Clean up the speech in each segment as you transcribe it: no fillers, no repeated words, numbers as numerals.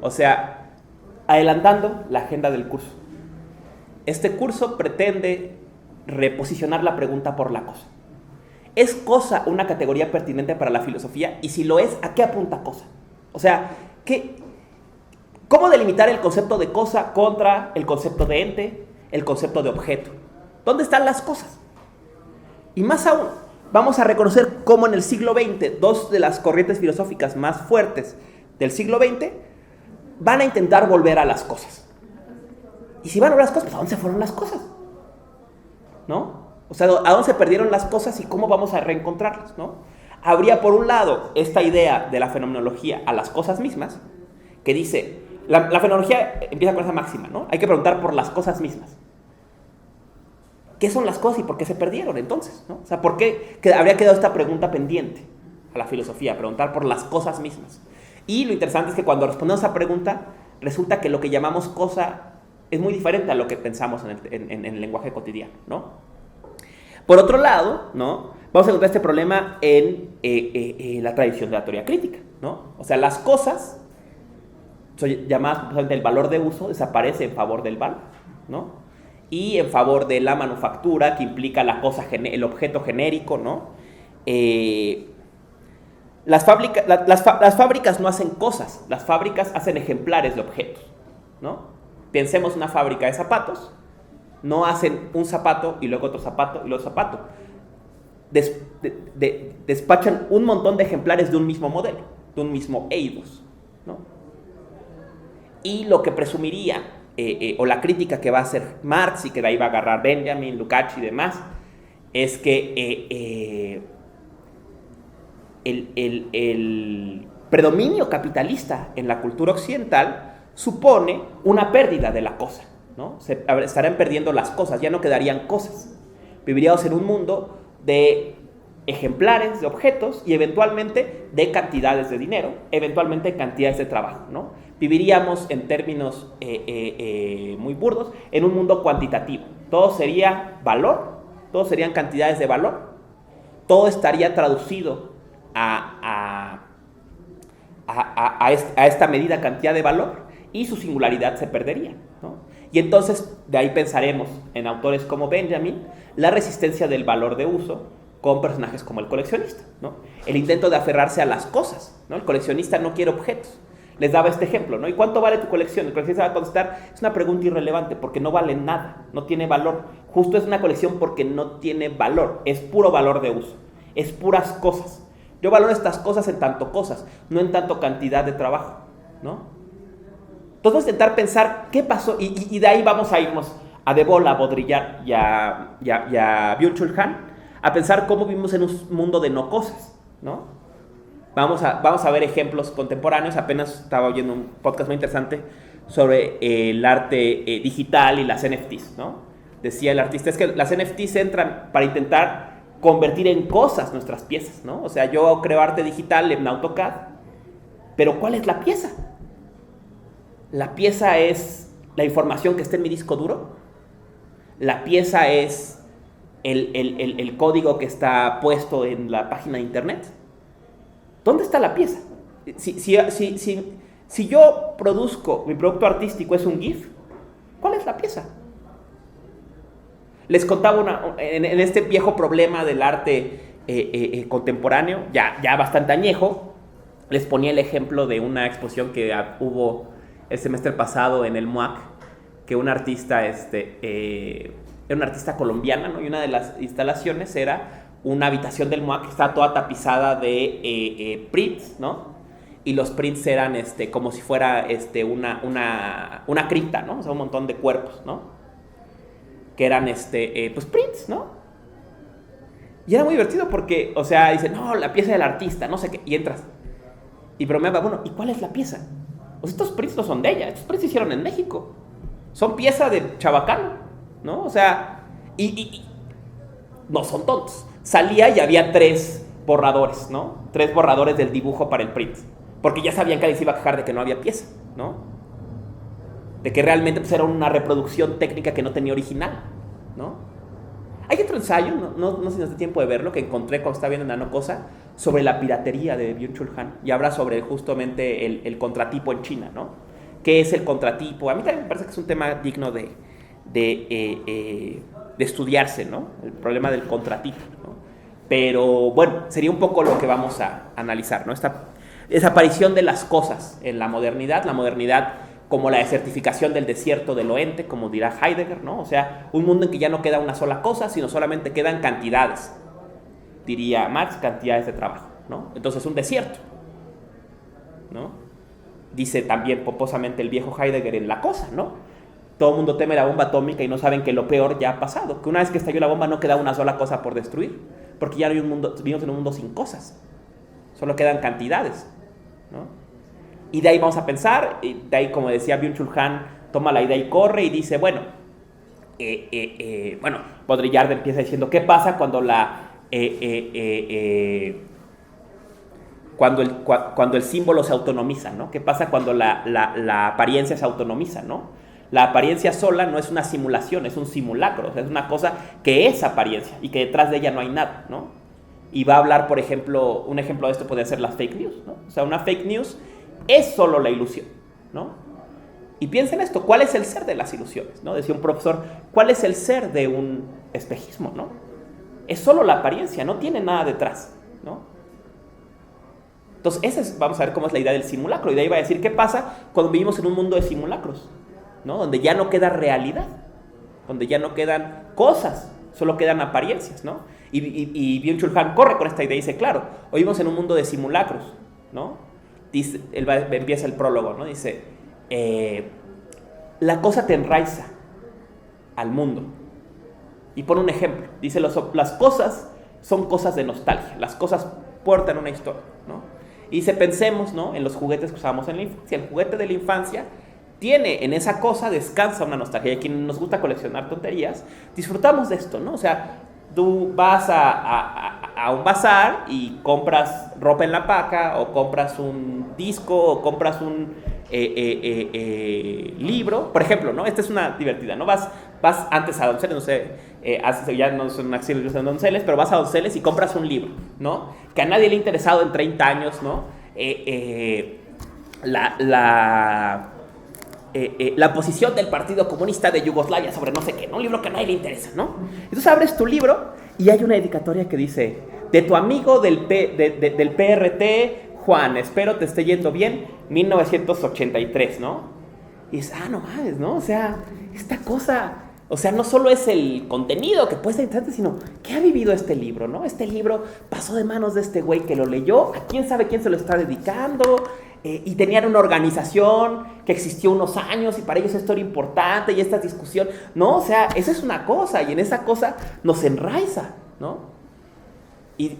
O sea, adelantando la agenda del curso. Este curso pretende reposicionar la pregunta por la cosa. ¿Es cosa una categoría pertinente para la filosofía? Y si lo es, ¿a qué apunta cosa? O sea, ¿cómo delimitar el concepto de cosa contra el concepto de ente, el concepto de objeto? ¿Dónde están las cosas? Y más aún, vamos a reconocer cómo en el siglo XX, dos de las corrientes filosóficas más fuertes del siglo XX van a intentar volver a las cosas. Y si van a volver a las cosas, pues ¿a dónde se fueron las cosas? ¿No? O sea, ¿a dónde se perdieron las cosas y cómo vamos a reencontrarlas? ¿No? Habría por un lado esta idea de la fenomenología a las cosas mismas, que dice, la fenomenología empieza con esa máxima, ¿no? Hay que preguntar por las cosas mismas. ¿Qué son las cosas y por qué se perdieron entonces? ¿No? O sea, ¿por qué habría quedado esta pregunta pendiente a la filosofía? Preguntar por las cosas mismas. Y lo interesante es que cuando respondemos a esa pregunta, resulta que lo que llamamos cosa es muy diferente a lo que pensamos en el lenguaje cotidiano, ¿no? Por otro lado, ¿no? Vamos a encontrar este problema en la tradición de la teoría crítica, ¿no? O sea, las cosas, son llamadas precisamente el valor de uso, desaparece en favor del valor, ¿no? Y en favor de la manufactura, que implica la cosa, el objeto genérico, ¿no? Las fábricas no hacen cosas, las fábricas hacen ejemplares de objetos, ¿no? Pensemos en una fábrica de zapatos, no hacen un zapato y luego otro zapato y luego otro zapato. Despachan un montón de ejemplares de un mismo modelo, de un mismo Eidos, ¿no? Y lo que presumiría, o la crítica que va a hacer Marx y que de ahí va a agarrar Benjamin, Lukács y demás, es que el predominio capitalista en la cultura occidental supone una pérdida de la cosa, ¿no? Estarán perdiendo las cosas, ya no quedarían cosas. Viviríamos en un mundo de ejemplares, de objetos y eventualmente de cantidades de dinero, eventualmente cantidades de trabajo, ¿no? Viviríamos en términos muy burdos en un mundo cuantitativo. Todo sería valor, todo serían cantidades de valor, todo estaría traducido a esta medida cantidad de valor y su singularidad se perdería, ¿no? Y entonces de ahí pensaremos en autores como Benjamin la resistencia del valor de uso con personajes como el coleccionista, ¿no? El intento de aferrarse a las cosas, ¿no? El coleccionista no quiere objetos. Les daba este ejemplo, ¿no? ¿Y cuánto vale tu colección? El coleccionista va a contestar, es una pregunta irrelevante porque no vale nada, no tiene valor. Justo es una colección porque no tiene valor, es puro valor de uso, es puras cosas. Yo valoro estas cosas en tanto cosas, no en tanto cantidad de trabajo, ¿no? Entonces vamos a intentar pensar qué pasó y de ahí vamos a irnos a De Boll, a Baudrillard y a Byung-Chul Han a pensar cómo vivimos en un mundo de no cosas, ¿no? Vamos a ver ejemplos contemporáneos. Apenas estaba oyendo un podcast muy interesante sobre el arte digital y las NFTs, ¿no? Decía el artista, es que las NFTs entran para intentar convertir en cosas nuestras piezas, ¿no? O sea, yo creo arte digital en AutoCAD, pero ¿cuál es la pieza? La pieza es la información que está en mi disco duro. La pieza es el código que está puesto en la página de internet. ¿Dónde está la pieza? Si yo produzco, mi producto artístico es un GIF, ¿cuál es la pieza? Les contaba en este viejo problema del arte contemporáneo, ya bastante añejo, les ponía el ejemplo de una exposición que hubo el semestre pasado en el MUAC, que un artista, era una artista colombiana, ¿no? Y una de las instalaciones era una habitación del MUAC que estaba toda tapizada de prints, ¿no? Y los prints eran como si fuera una cripta, ¿no? O sea, un montón de cuerpos, ¿no? Que eran pues prints, ¿no? Y era muy divertido porque, o sea, dicen, no, la pieza del artista, no sé qué, y entras. Y bromeaba, bueno, ¿y cuál es la pieza? Pues estos prints no son de ella, estos prints se hicieron en México. Son pieza de Chabacano, ¿no? O sea, y no son tontos. Salía y había 3 borradores, ¿no? 3 borradores del dibujo para el print. Porque ya sabían que alguien se iba a quejar de que no había pieza, ¿no? De que realmente pues, era una reproducción técnica que no tenía original, ¿no? Hay otro ensayo, no sé si nos da tiempo de verlo, que encontré cuando estaba viendo Nano Cosa, sobre la piratería de Byung-Chul Han, y habla sobre justamente el contratipo en China, ¿no? ¿Qué es el contratipo? A mí también me parece que es un tema digno de estudiarse, ¿no? El problema del contratipo, ¿no? Pero bueno, sería un poco lo que vamos a analizar, ¿no? Esta desaparición de las cosas en la modernidad como la desertificación del desierto de lo ente, como dirá Heidegger, ¿no? O sea, un mundo en que ya no queda una sola cosa, sino solamente quedan cantidades, diría Marx, cantidades de trabajo, ¿no? Entonces un desierto, ¿no? Dice también pomposamente el viejo Heidegger en La Cosa, ¿no? Todo el mundo teme la bomba atómica y no saben que lo peor ya ha pasado, que una vez que estalló la bomba no queda una sola cosa por destruir, porque ya no hay un mundo, vivimos en un mundo sin cosas, solo quedan cantidades, ¿no? Y de ahí vamos a pensar, y de ahí, como decía Byung-Chul Han, toma la idea y corre y dice, bueno, Baudrillard empieza diciendo, ¿qué pasa cuando cuando el símbolo se autonomiza, ¿no? ¿Qué pasa cuando la apariencia se autonomiza, ¿no? La apariencia sola no es una simulación, es un simulacro, o sea, es una cosa que es apariencia y que detrás de ella no hay nada, ¿no? Y va a hablar, por ejemplo, un ejemplo de esto podría ser las fake news, ¿no? O sea, una fake news es solo la ilusión, ¿no? Y piensen esto, ¿cuál es el ser de las ilusiones? ¿No? Decía un profesor, ¿cuál es el ser de un espejismo? ¿No? Es solo la apariencia, no tiene nada detrás, ¿no? Entonces, vamos a ver cómo es la idea del simulacro. Y de ahí va a decir, ¿qué pasa cuando vivimos en un mundo de simulacros? ¿No? Donde ya no queda realidad, donde ya no quedan cosas, solo quedan apariencias, ¿no? Y Byung-Chul Han corre con esta idea y dice, claro, hoy vivimos en un mundo de simulacros, ¿no? Dice, empieza el prólogo, ¿no? Dice, la cosa te enraiza al mundo. Y pone un ejemplo. Dice, las cosas son cosas de nostalgia. Las cosas portan una historia, ¿no? Y dice, pensemos, ¿no? En los juguetes que usábamos en la infancia. El juguete de la infancia tiene, en esa cosa descansa una nostalgia. Y a quien nos gusta coleccionar tonterías, disfrutamos de esto, ¿no? O sea, tú vas a un bazar y compras ropa en la paca, o compras un disco, o compras un libro. Por ejemplo, ¿no? Esta es una divertida, ¿no? Vas antes a Donceles, no sé, ya no son acciones de Donceles, pero vas a Donceles y compras un libro, ¿no? Que a nadie le ha interesado en 30 años, ¿no? La posición del Partido Comunista de Yugoslavia sobre no sé qué, ¿no? Un libro que a nadie le interesa, ¿no? Entonces abres tu libro y hay una dedicatoria que dice, de tu amigo del PRT, Juan, espero te esté yendo bien, 1983, ¿no? Y dices, no mames, ¿no? O sea, esta cosa, o sea, no solo es el contenido que puede ser interesante, sino ¿qué ha vivido este libro, no? Este libro pasó de manos de este güey que lo leyó, a quién sabe quién se lo está dedicando, y tenían una organización que existió unos años y para ellos esto era importante y esta discusión, ¿no? O sea, esa es una cosa y en esa cosa nos enraiza, ¿no? Y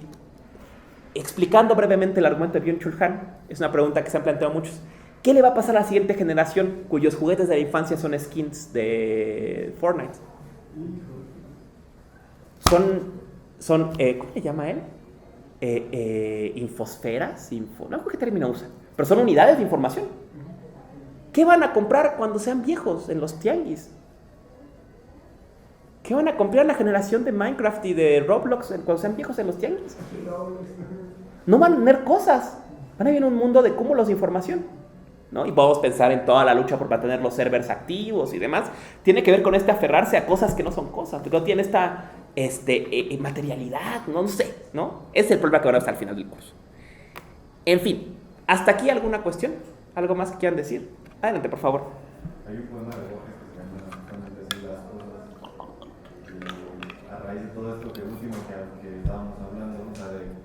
explicando brevemente el argumento de Byung-Chul Han, es una pregunta que se han planteado muchos. ¿Qué le va a pasar a la siguiente generación cuyos juguetes de la infancia son skins de Fortnite? ¿Cómo le llama él? Infosferas, no sé qué término usa, pero son unidades de información. ¿Qué van a comprar cuando sean viejos en los tianguis? ¿Qué van a comprar la generación de Minecraft y de Roblox cuando sean viejos en los tianguis? No van a tener cosas, van a vivir en un mundo de cúmulos de información, ¿no? Y podemos pensar en toda la lucha por mantener los servers activos y demás. Tiene que ver con aferrarse a cosas que no son cosas, que no tienen esta materialidad, no sé, ¿no? Ese es el problema que van a ver al final del curso. En fin, ¿hasta aquí alguna cuestión? ¿Algo más que quieran decir? Adelante, por favor. Hay un poema de Borges que se llama Justamente así las cosas. Y a raíz de todo esto último que estábamos hablando, o sea, de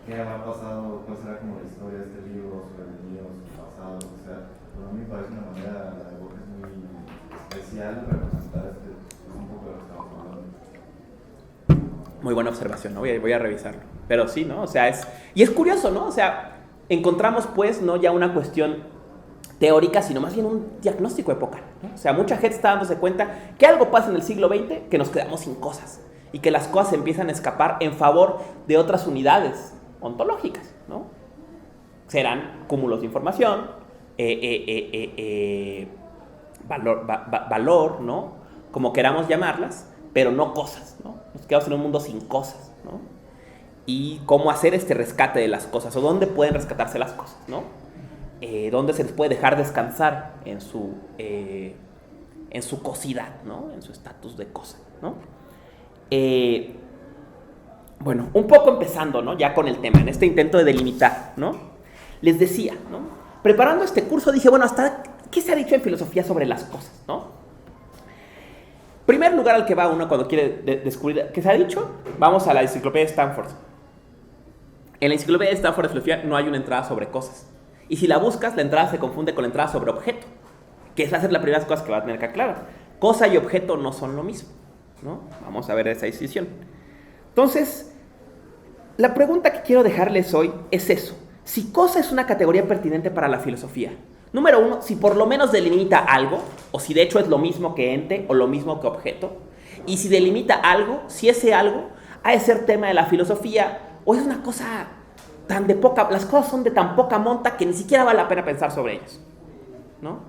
qué habrá pasado, cuál será como la historia de este libro sobre el mío, su pasado, o sea, a mí me parece una manera, la de Borges, muy especial de representar un poco de lo que estamos hablando. Muy buena observación, ¿no? Voy a revisarlo. Pero sí, ¿no? O sea, y es curioso, ¿no? O sea, encontramos pues no ya una cuestión teórica, sino más bien un diagnóstico epocal, ¿no? O sea, mucha gente está dándose cuenta que algo pasa en el siglo XX, que nos quedamos sin cosas y que las cosas empiezan a escapar en favor de otras unidades ontológicas, ¿no? Serán cúmulos de información, valor, ¿no? Como queramos llamarlas, pero no cosas, ¿no? Nos quedamos en un mundo sin cosas, ¿no? Y cómo hacer este rescate de las cosas, o dónde pueden rescatarse las cosas, ¿no? donde se les puede dejar descansar en su cosidad, ¿no? En su estatus de cosa, ¿no? Bueno, un poco empezando, ¿no? Ya con el tema, en este intento de delimitar, ¿no? Les decía, ¿no? Preparando este curso dije, bueno, ¿hasta qué se ha dicho en filosofía sobre las cosas, ¿no? Primer lugar al que va uno cuando quiere descubrir qué se ha dicho, vamos a la enciclopedia de Stanford. En la enciclopedia de Stanford de filosofía no hay una entrada sobre cosas. Y si la buscas, la entrada se confunde con la entrada sobre objeto, que es hacer la primera cosa que va a tener que aclarar. Cosa y objeto no son lo mismo, ¿no? Vamos a ver esa distinción. Entonces, la pregunta que quiero dejarles hoy es eso. Si cosa es una categoría pertinente para la filosofía. Número uno, si por lo menos delimita algo, o si de hecho es lo mismo que ente o lo mismo que objeto. Y si delimita algo, si ese algo ha de ser tema de la filosofía, o es una cosa tan de poca, las cosas son de tan poca monta que ni siquiera vale la pena pensar sobre ellas, ¿no?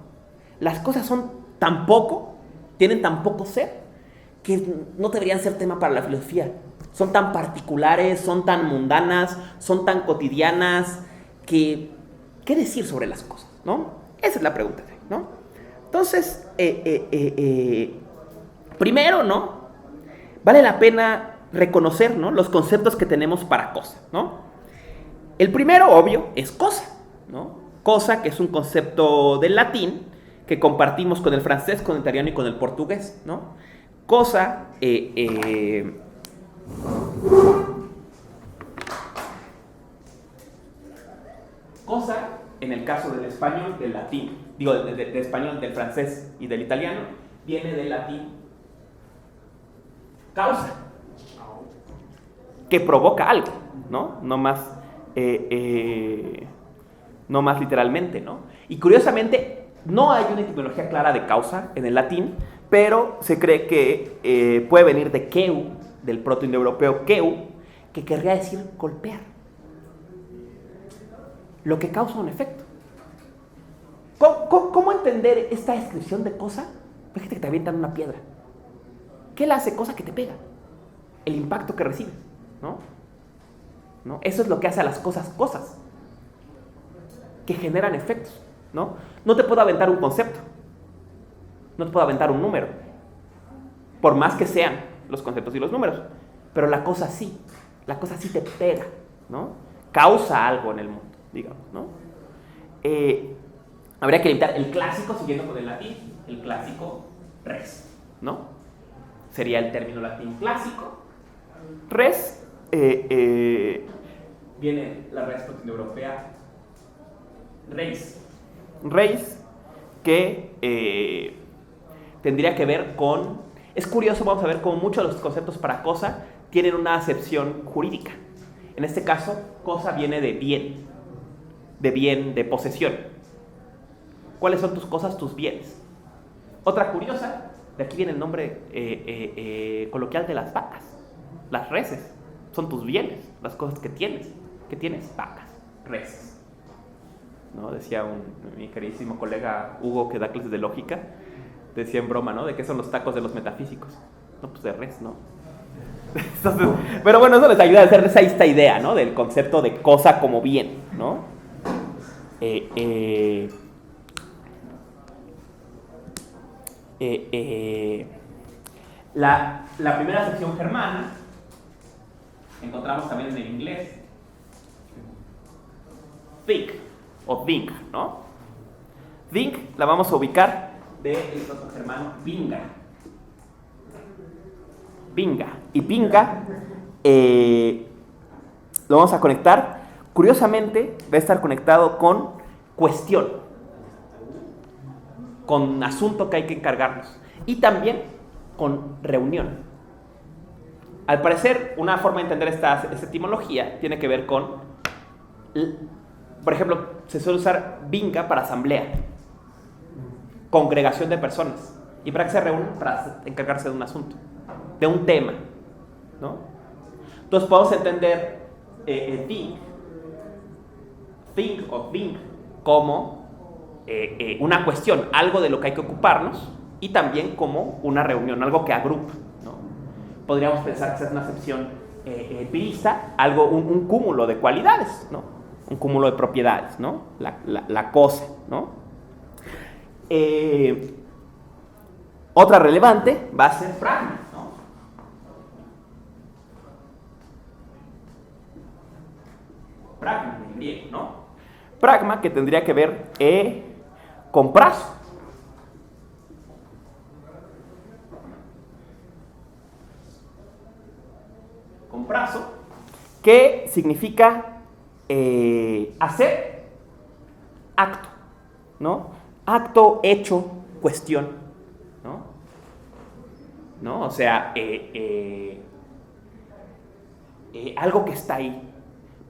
Las cosas son tan poco, tienen tan poco ser, que no deberían ser tema para la filosofía. Son tan particulares, son tan mundanas, son tan cotidianas, que ¿qué decir sobre las cosas, no? Esa es la pregunta, ¿no? Entonces, primero, ¿no? Vale la pena reconocer, ¿no? Los conceptos que tenemos para cosa, ¿no? El primero, obvio, es cosa, ¿no? Cosa, que es un concepto del latín que compartimos con el francés, con el italiano y con el portugués, ¿no? Cosa, cosa, en el caso del español, del latín, digo, de español, del francés y del italiano, viene del latín causa, que provoca algo, ¿no? No más literalmente, ¿no? Y curiosamente, no hay una etimología clara de causa en el latín, pero se cree que puede venir de keu, del protoindoeuropeo keu, que querría decir golpear. Lo que causa un efecto. ¿Cómo entender esta descripción de cosa? Fíjate que te avientan una piedra. ¿Qué le hace cosa? Que te pega. El impacto que recibes, ¿no? Eso es lo que hace a las cosas cosas. Que generan efectos, ¿no? No te puedo aventar un concepto. No te puedo aventar un número. Por más que sean los conceptos y los números. Pero la cosa sí. La cosa sí te pega, ¿no? Causa algo en el mundo, digamos, ¿no? Habría que limitar el clásico, siguiendo con el latín, el clásico res, ¿no? Sería el término latín clásico. Res, viene la res protoindoeuropea reis. Reis, que tendría que ver con... Es curioso, vamos a ver cómo muchos de los conceptos para cosa tienen una acepción jurídica. En este caso, cosa viene de bien, de posesión. ¿Cuáles son tus cosas, tus bienes? Otra curiosa, de aquí viene el nombre coloquial de las vacas. Las reses son tus bienes, las cosas que tienes. ¿Qué tienes? Vacas, reses. ¿No? Decía mi queridísimo colega Hugo, que da clases de lógica, decía en broma, ¿no? ¿De qué son los tacos de los metafísicos? No, pues de res, ¿no? Entonces, pero bueno, eso les ayuda a hacerles ahí esta idea, ¿no? Del concepto de cosa como bien, ¿no? La primera acepción germana encontramos también en el inglés think o think, ¿no? Think la vamos a ubicar del proto-germano vinga. Vinga. Y vinga lo vamos a conectar. Curiosamente, va a estar conectado con cuestión, con asunto que hay que encargarnos. Y también con reunión. Al parecer, una forma de entender esta etimología tiene que ver con, por ejemplo, se suele usar vinga para asamblea, congregación de personas. ¿Y para qué se reúnen? Para encargarse de un asunto, de un tema, ¿no? Entonces podemos entender think o think como una cuestión, algo de lo que hay que ocuparnos, y también como una reunión, algo que agrupa, ¿no? Podríamos pensar que es una acepción empirista, algo, un cúmulo de cualidades, ¿no? un cúmulo de propiedades, ¿no? La cosa, ¿no? Otra relevante va a ser pragma, ¿no? Pragma en griego, ¿no? Pragma, que tendría que ver con prazo. Con prazo, que significa hacer acto, ¿no? Acto, hecho, cuestión, ¿no? O sea, algo que está ahí.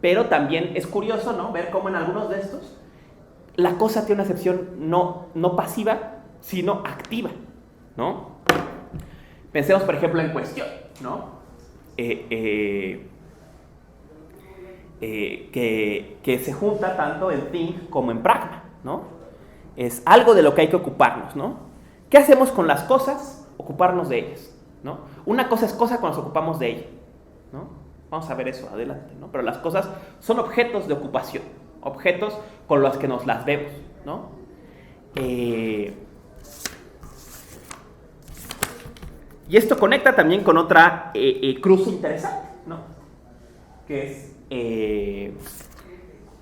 Pero también es curioso, ¿no? Ver cómo en algunos de estos la cosa tiene una acepción no pasiva, sino activa, ¿no? Pensemos, por ejemplo, en cuestión, ¿no? Que se junta tanto en think como en pragma, ¿no? Es algo de lo que hay que ocuparnos, ¿no? ¿Qué hacemos con las cosas? Ocuparnos de ellas, ¿no? Una cosa es cosa cuando nos ocupamos de ella, ¿no? Vamos a ver eso adelante, ¿no? Pero las cosas son objetos de ocupación, objetos con los que nos las vemos, ¿no? Y esto conecta también con otra cruce interesante, ¿no? Que es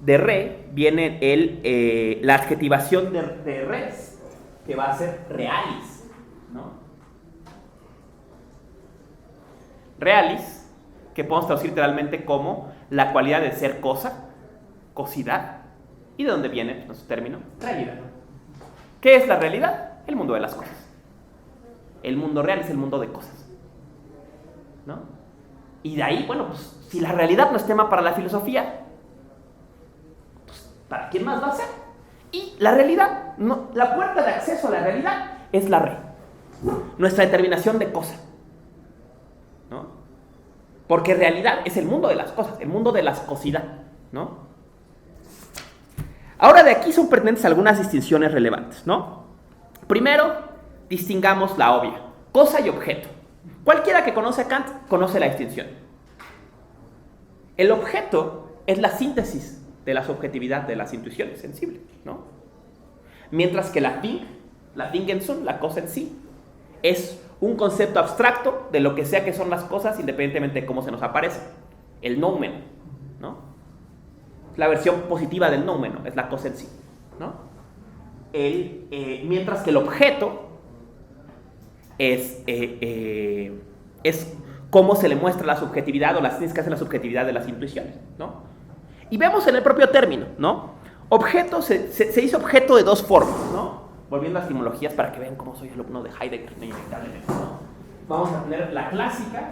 de re, viene la adjetivación de res, que va a ser realis, ¿no? Realis, que podemos traducir literalmente como la cualidad de ser cosa, cosidad, y de dónde viene nuestro término, realidad. ¿Qué es la realidad? El mundo de las cosas. El mundo real es el mundo de cosas, ¿no? Y de ahí, bueno, pues si la realidad no es tema para la filosofía, pues ¿para quién más va a ser? Y la realidad, no, la puerta de acceso a la realidad es la re, nuestra determinación de cosa, ¿no? Porque realidad es el mundo de las cosas, el mundo de la cosidad, ¿no? Ahora de aquí son pertinentes algunas distinciones relevantes, ¿no? Primero, distingamos la obvia, cosa y objeto. Cualquiera que conoce a Kant conoce la distinción. El objeto es la síntesis de la subjetividad de las intuiciones sensibles, ¿no? Mientras que la Ding en Sum, la cosa en sí, es un concepto abstracto de lo que sea que son las cosas independientemente de cómo se nos aparece. El noumeno, ¿no? La versión positiva del noumeno es la cosa en sí, ¿no? Mientras que el objeto es cómo se le muestra la subjetividad o las ciencias que hacen la subjetividad de las intuiciones, ¿no? Y vemos en el propio término, ¿no? Objeto se dice objeto de dos formas, ¿no? Volviendo a las etimologías para que vean cómo soy alumno de Heidegger, inevitablemente, ¿no? Vamos a tener la clásica,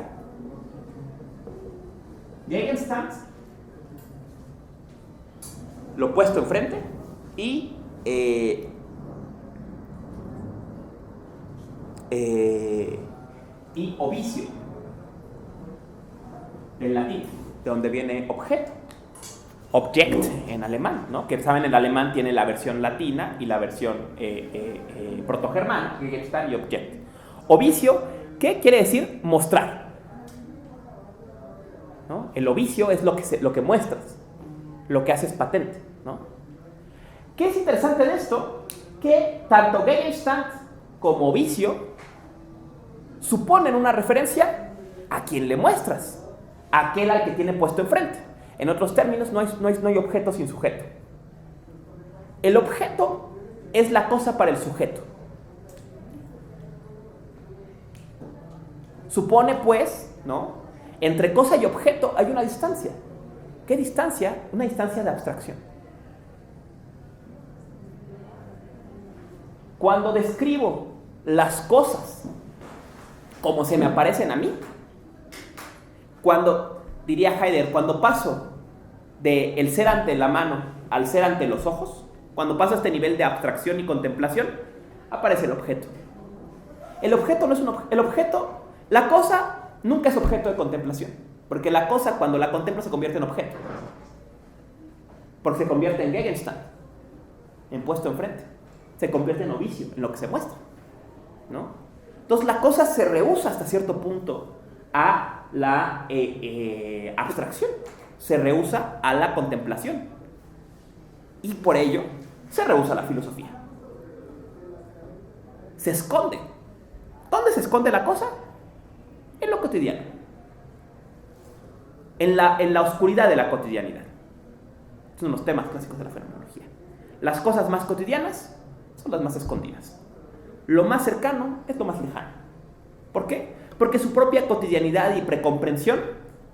Gegenstand, lo puesto enfrente, y ovicio, del latín, de donde viene objeto. Object en alemán, ¿no? Que saben, el alemán tiene la versión latina y la versión protogermana, Gegenstand y Object. Ovicio, ¿qué quiere decir? Mostrar, ¿no? El ovicio es lo que muestras, lo que haces patente, ¿no? ¿Qué es interesante de esto? Que tanto Gegenstand como ovicio suponen una referencia a quien le muestras, a aquel al que tiene puesto enfrente. En otros términos, no hay objeto sin sujeto. El objeto es la cosa para el sujeto. Supone, pues, ¿no? Entre cosa y objeto hay una distancia. ¿Qué distancia? Una distancia de abstracción. Cuando describo las cosas como se me aparecen a mí, diría Heidegger, cuando paso del ser ante la mano al ser ante los ojos, cuando paso a este nivel de abstracción y contemplación, aparece el objeto. El objeto no es el objeto, la cosa nunca es objeto de contemplación, porque la cosa cuando la contempla se convierte en objeto, porque se convierte en Gegenstand, en puesto enfrente, se convierte en ovicio, en lo que se muestra, ¿no? Entonces la cosa se rehúsa hasta cierto punto a la abstracción, se rehúsa a la contemplación, Y por ello se rehúsa la filosofía. Se esconde. ¿Dónde se esconde la cosa? En lo cotidiano. En la oscuridad de la cotidianidad. Estos son los temas clásicos de la fenomenología. Las cosas más cotidianas son las más escondidas. Lo más cercano es lo más lejano. ¿Por qué? Porque su propia cotidianidad y precomprensión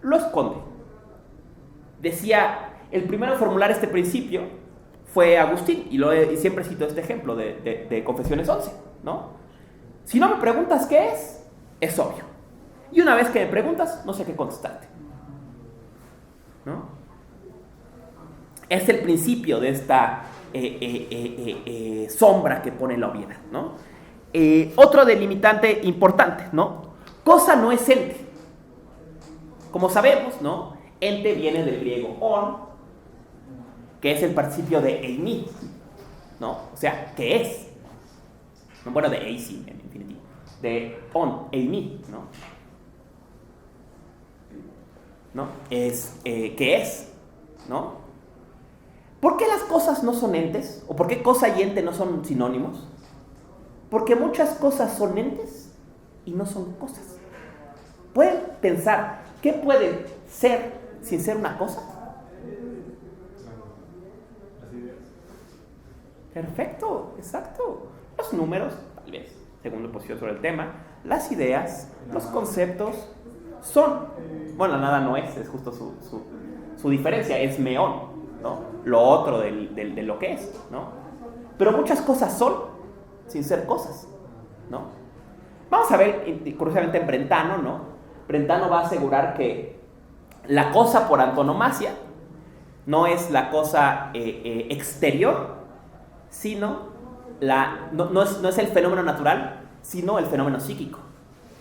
lo esconde. Decía, el primero a formular este principio fue Agustín, y siempre cito este ejemplo de Confesiones 11, ¿no? Si no me preguntas qué es obvio. Y una vez que me preguntas, no sé qué contestarte, ¿no? Es el principio de esta sombra que pone la obviedad, ¿no? Otro delimitante importante, ¿no? Cosa no es ente. Como sabemos, ¿no? Ente viene del griego on, que es el participio de eimi, ¿no? O sea, que es. Bueno, de eisi en infinitivo. De on, eimi, ¿no? ¿No? Es que es, ¿no? ¿Por qué las cosas no son entes? ¿O por qué cosa y ente no son sinónimos? Porque muchas cosas son entes y no son cosas. ¿Pueden pensar qué puede ser sin ser una cosa? Perfecto, exacto. Los números, tal vez, según la posición sobre el tema, las ideas, los conceptos son. Bueno, nada no es justo su diferencia, es meón, ¿no? Lo otro de lo que es, ¿no? Pero muchas cosas son sin ser cosas, ¿no? Vamos a ver, curiosamente, en Brentano, ¿no? Brentano va a asegurar que la cosa por antonomasia no es la cosa exterior, sino no es el fenómeno natural, sino el fenómeno psíquico.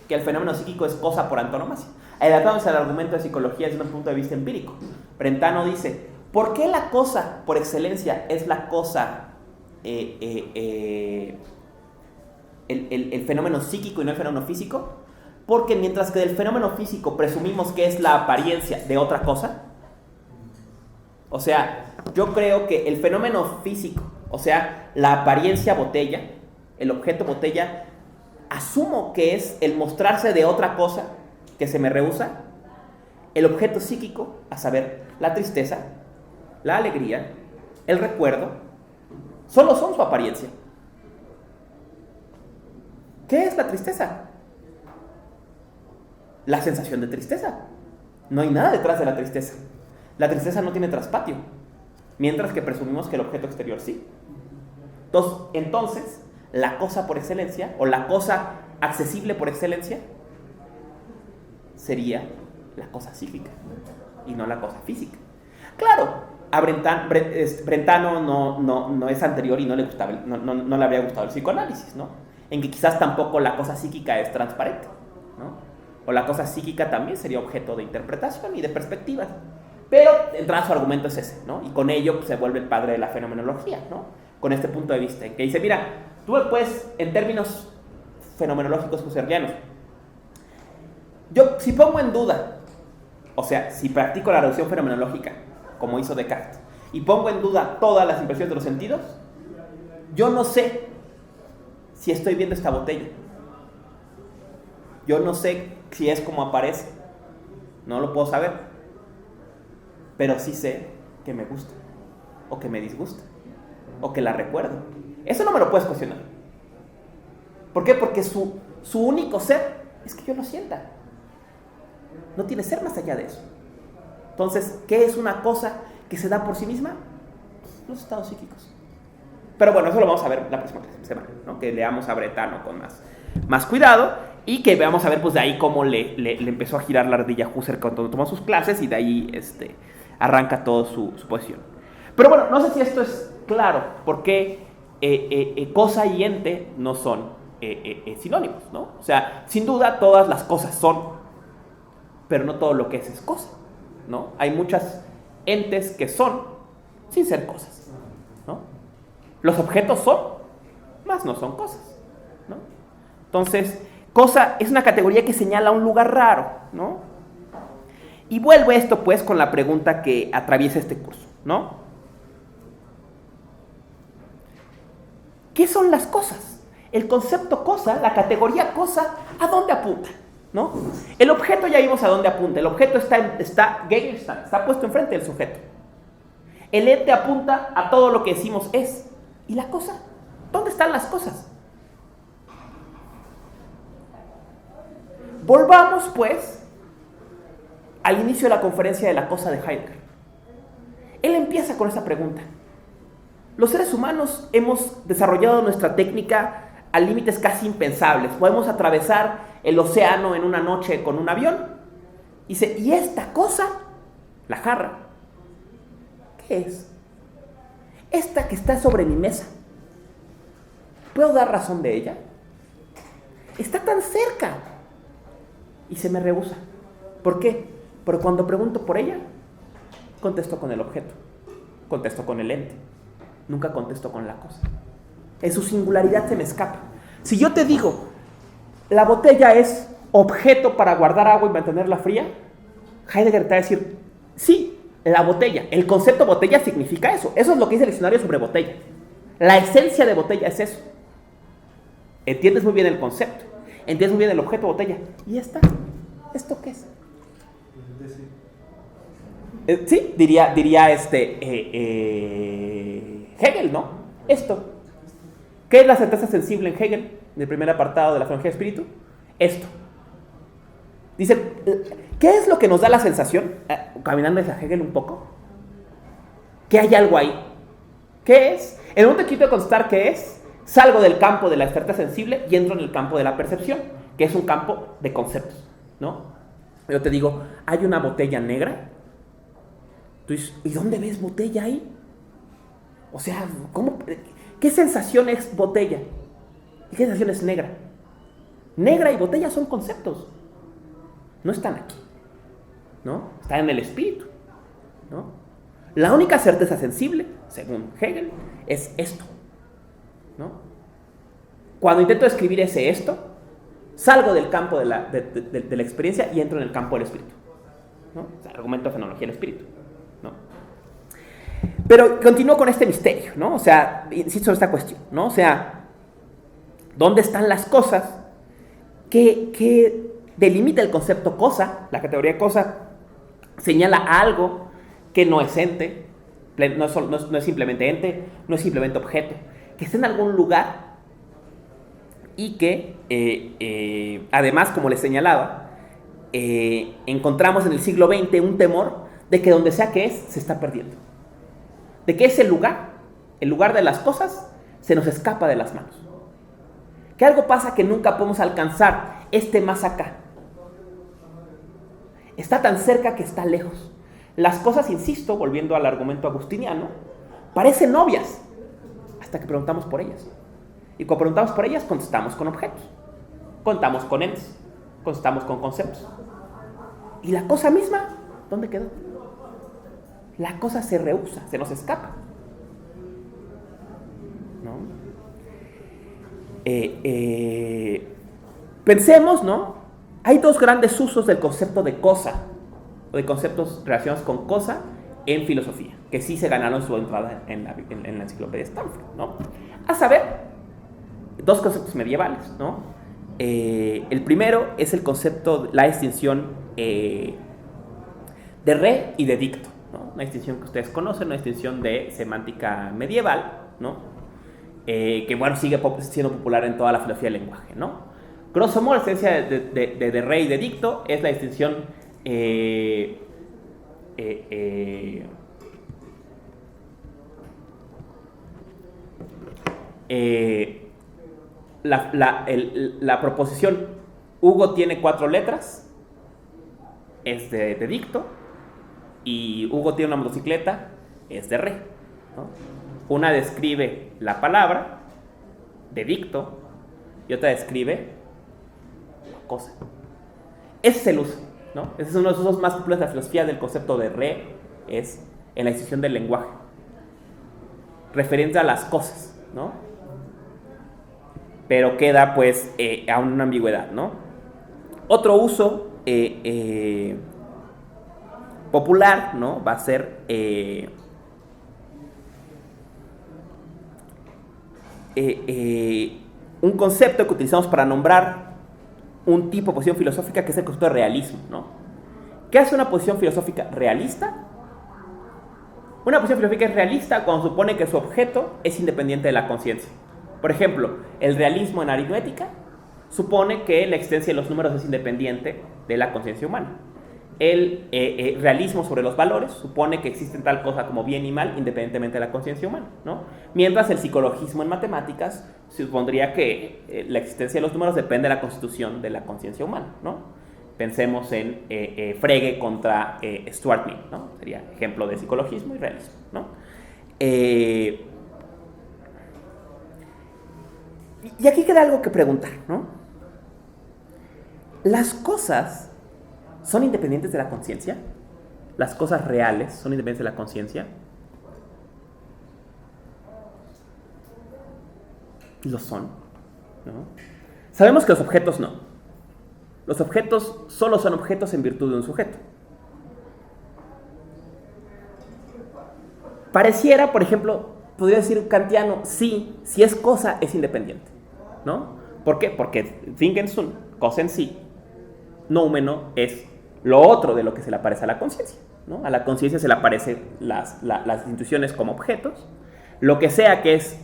Que el fenómeno psíquico es cosa por antonomasia. Adaptamos al argumento de psicología desde un punto de vista empírico. Brentano dice, ¿por qué la cosa por excelencia es la cosa, el fenómeno psíquico y no el fenómeno físico? Porque mientras que del fenómeno físico presumimos que es la apariencia de otra cosa, o sea, yo creo que el fenómeno físico, o sea, la apariencia botella, el objeto botella, asumo que es el mostrarse de otra cosa que se me rehúsa. El objeto psíquico, a saber, la tristeza, la alegría, el recuerdo, solo son su apariencia. ¿Qué es la tristeza? La sensación de tristeza. No hay nada detrás de la tristeza. La tristeza no tiene traspatio, mientras que presumimos que el objeto exterior sí. Entonces, la cosa por excelencia, o la cosa accesible por excelencia, sería la cosa psíquica y no la cosa física. Claro, a Brentano no es anterior y no le habría gustado el psicoanálisis, ¿no? En que quizás tampoco la cosa psíquica es transparente, ¿no? O la cosa psíquica también sería objeto de interpretación y de perspectivas. Pero entrada su argumento es ese, ¿no? Y con ello pues, se vuelve el padre de la fenomenología, ¿no? Con este punto de vista, en que dice, mira, tú puedes, en términos fenomenológicos husserlianos, yo si pongo en duda, o sea, si practico la reducción fenomenológica, como hizo Descartes, y pongo en duda todas las impresiones de los sentidos, yo no sé si estoy viendo esta botella. Yo no sé si es como aparece. No lo puedo saber. Pero sí sé que me gusta, o que me disgusta, o que la recuerdo. Eso no me lo puedes cuestionar. ¿Por qué? Porque su único ser es que yo lo sienta. No tiene ser más allá de eso. Entonces, ¿qué es una cosa que se da por sí misma? Los estados psíquicos. Pero bueno, eso lo vamos a ver la próxima semana, ¿no? Que leamos a Brentano con más cuidado y que veamos a ver pues de ahí cómo le empezó a girar la ardilla Husserl cuando tomó sus clases y de ahí arranca toda su posición. Pero bueno, no sé si esto es claro, porque cosa y ente no son sinónimos, ¿no? O sea, sin duda todas las cosas son, pero no todo lo que es cosa, ¿no? Hay muchas entes que son sin ser cosas, ¿no? Los objetos son, más no son cosas, ¿no? Entonces, cosa es una categoría que señala un lugar raro, ¿no? Y vuelve esto, pues, con la pregunta que atraviesa este curso, ¿no? ¿qué son las cosas? El concepto cosa, la categoría cosa, ¿a dónde apunta? ¿No? El objeto ya vimos a dónde apunta. El objeto está puesto enfrente del sujeto. El ente apunta a todo lo que decimos es. ¿Y la cosa? ¿Dónde están las cosas? Volvamos, pues, al inicio de la conferencia de la cosa de Heidegger. Él empieza con esa pregunta. Los seres humanos hemos desarrollado nuestra técnica a límites casi impensables. Podemos atravesar el océano en una noche con un avión. Dice, ¿y esta cosa? La jarra. ¿Qué es? Esta que está sobre mi mesa. ¿Puedo dar razón de ella? Está tan cerca. Y se me rehúsa. ¿Por qué? Porque cuando pregunto por ella, contesto con el objeto. Contesto con el ente. Nunca contesto con la cosa. En su singularidad se me escapa. Si yo te digo, la botella es objeto para guardar agua y mantenerla fría, Heidegger te va a decir, sí, la botella. El concepto botella significa eso. Eso es lo que dice el diccionario sobre botella. La esencia de botella es eso. Entiendes muy bien el concepto. Entiendes muy bien el objeto botella. ¿Y esta? ¿Esto qué es? Sí, diría Hegel, ¿no? Esto. ¿Qué es la certeza sensible en Hegel? En el primer apartado de la filosofía del espíritu. Esto. Dice, ¿qué es lo que nos da la sensación? Caminando hacia Hegel un poco. Que hay algo ahí. ¿Qué es? En un momento quiero contestar qué es. Salgo del campo de la certeza sensible y entro en el campo de la percepción, que es un campo de conceptos, ¿no? Yo te digo, hay una botella negra. Tú dices, ¿y dónde ves botella ahí? O sea, ¿cómo? ¿Qué sensación es botella? ¿Y qué sensación es negra? Negra y botella son conceptos. No están aquí, ¿no? Están en el espíritu, ¿no? La única certeza sensible, según Hegel, es esto, ¿no? Cuando intento describir esto, salgo del campo de la experiencia y entro en el campo del espíritu, ¿no? O sea, argumento de fenomenología del espíritu, ¿no? Pero continúo con este misterio, ¿no? O sea, insisto en esta cuestión, ¿no? O sea, ¿dónde están las cosas? ¿Qué delimita el concepto cosa? La categoría cosa señala a algo que no es ente, no es simplemente ente, no es simplemente objeto, que está en algún lugar y que, además, como les señalaba, encontramos en el siglo XX un temor de que donde sea que es, se está perdiendo. De que ese lugar, el lugar de las cosas, se nos escapa de las manos. Que algo pasa que nunca podemos alcanzar más acá. Está tan cerca que está lejos. Las cosas, insisto, volviendo al argumento agustiniano, parecen obvias hasta que preguntamos por ellas. Y cuando preguntamos por ellas, contestamos con objetos, contamos con entes, contestamos con conceptos. ¿Y la cosa misma? ¿Dónde quedó? La cosa se rehúsa, se nos escapa, ¿no? Pensemos, ¿no? Hay dos grandes usos del concepto de cosa, o de conceptos relacionados con cosa en filosofía, que sí se ganaron su entrada en la enciclopedia Stanford, ¿no? A saber, dos conceptos medievales, ¿no? El primero es el concepto, la distinción de re y de dicto, ¿no? Una distinción que ustedes conocen, una distinción de semántica medieval, ¿no? Que bueno, sigue siendo popular en toda la filosofía del lenguaje, ¿no? Grosso modo, la esencia de re y de dicto es la distinción la proposición Hugo tiene 4 letras es de dicto y Hugo tiene una motocicleta es de re, ¿no? Una describe la palabra de dicto y otra describe la cosa. Ese es el uso, ¿no? Ese es uno de los usos más populares de la filosofía del concepto de re, es en la distinción del lenguaje, referente a las cosas, ¿no? Pero queda pues aún una ambigüedad, ¿no? Otro uso popular, ¿no? Va a ser un concepto que utilizamos para nombrar un tipo de posición filosófica que es el concepto de realismo, ¿no? ¿Qué hace una posición filosófica realista? Una posición filosófica es realista cuando supone que su objeto es independiente de la conciencia. Por ejemplo, el realismo en aritmética supone que la existencia de los números es independiente de la conciencia humana. El realismo sobre los valores supone que existen tal cosa como bien y mal independientemente de la conciencia humana, ¿no? Mientras el psicologismo en matemáticas supondría que la existencia de los números depende de la constitución de la conciencia humana, ¿no? Pensemos en Frege contra Stuart Mill, ¿no? Sería ejemplo de psicologismo y realismo, ¿no? Y aquí queda algo que preguntar, ¿no? ¿Las cosas son independientes de la conciencia? ¿Las cosas reales son independientes de la conciencia? Lo son, ¿no? Sabemos que los objetos no. Los objetos solo son objetos en virtud de un sujeto. Pareciera, por ejemplo, podría decir kantiano, sí, si es cosa, es independiente, ¿no? ¿Por qué? Porque Dingen Sun, cosa en sí, noumeno es lo otro de lo que se le aparece a la conciencia, ¿no? A la conciencia se le aparecen las instituciones como objetos. Lo que sea que es,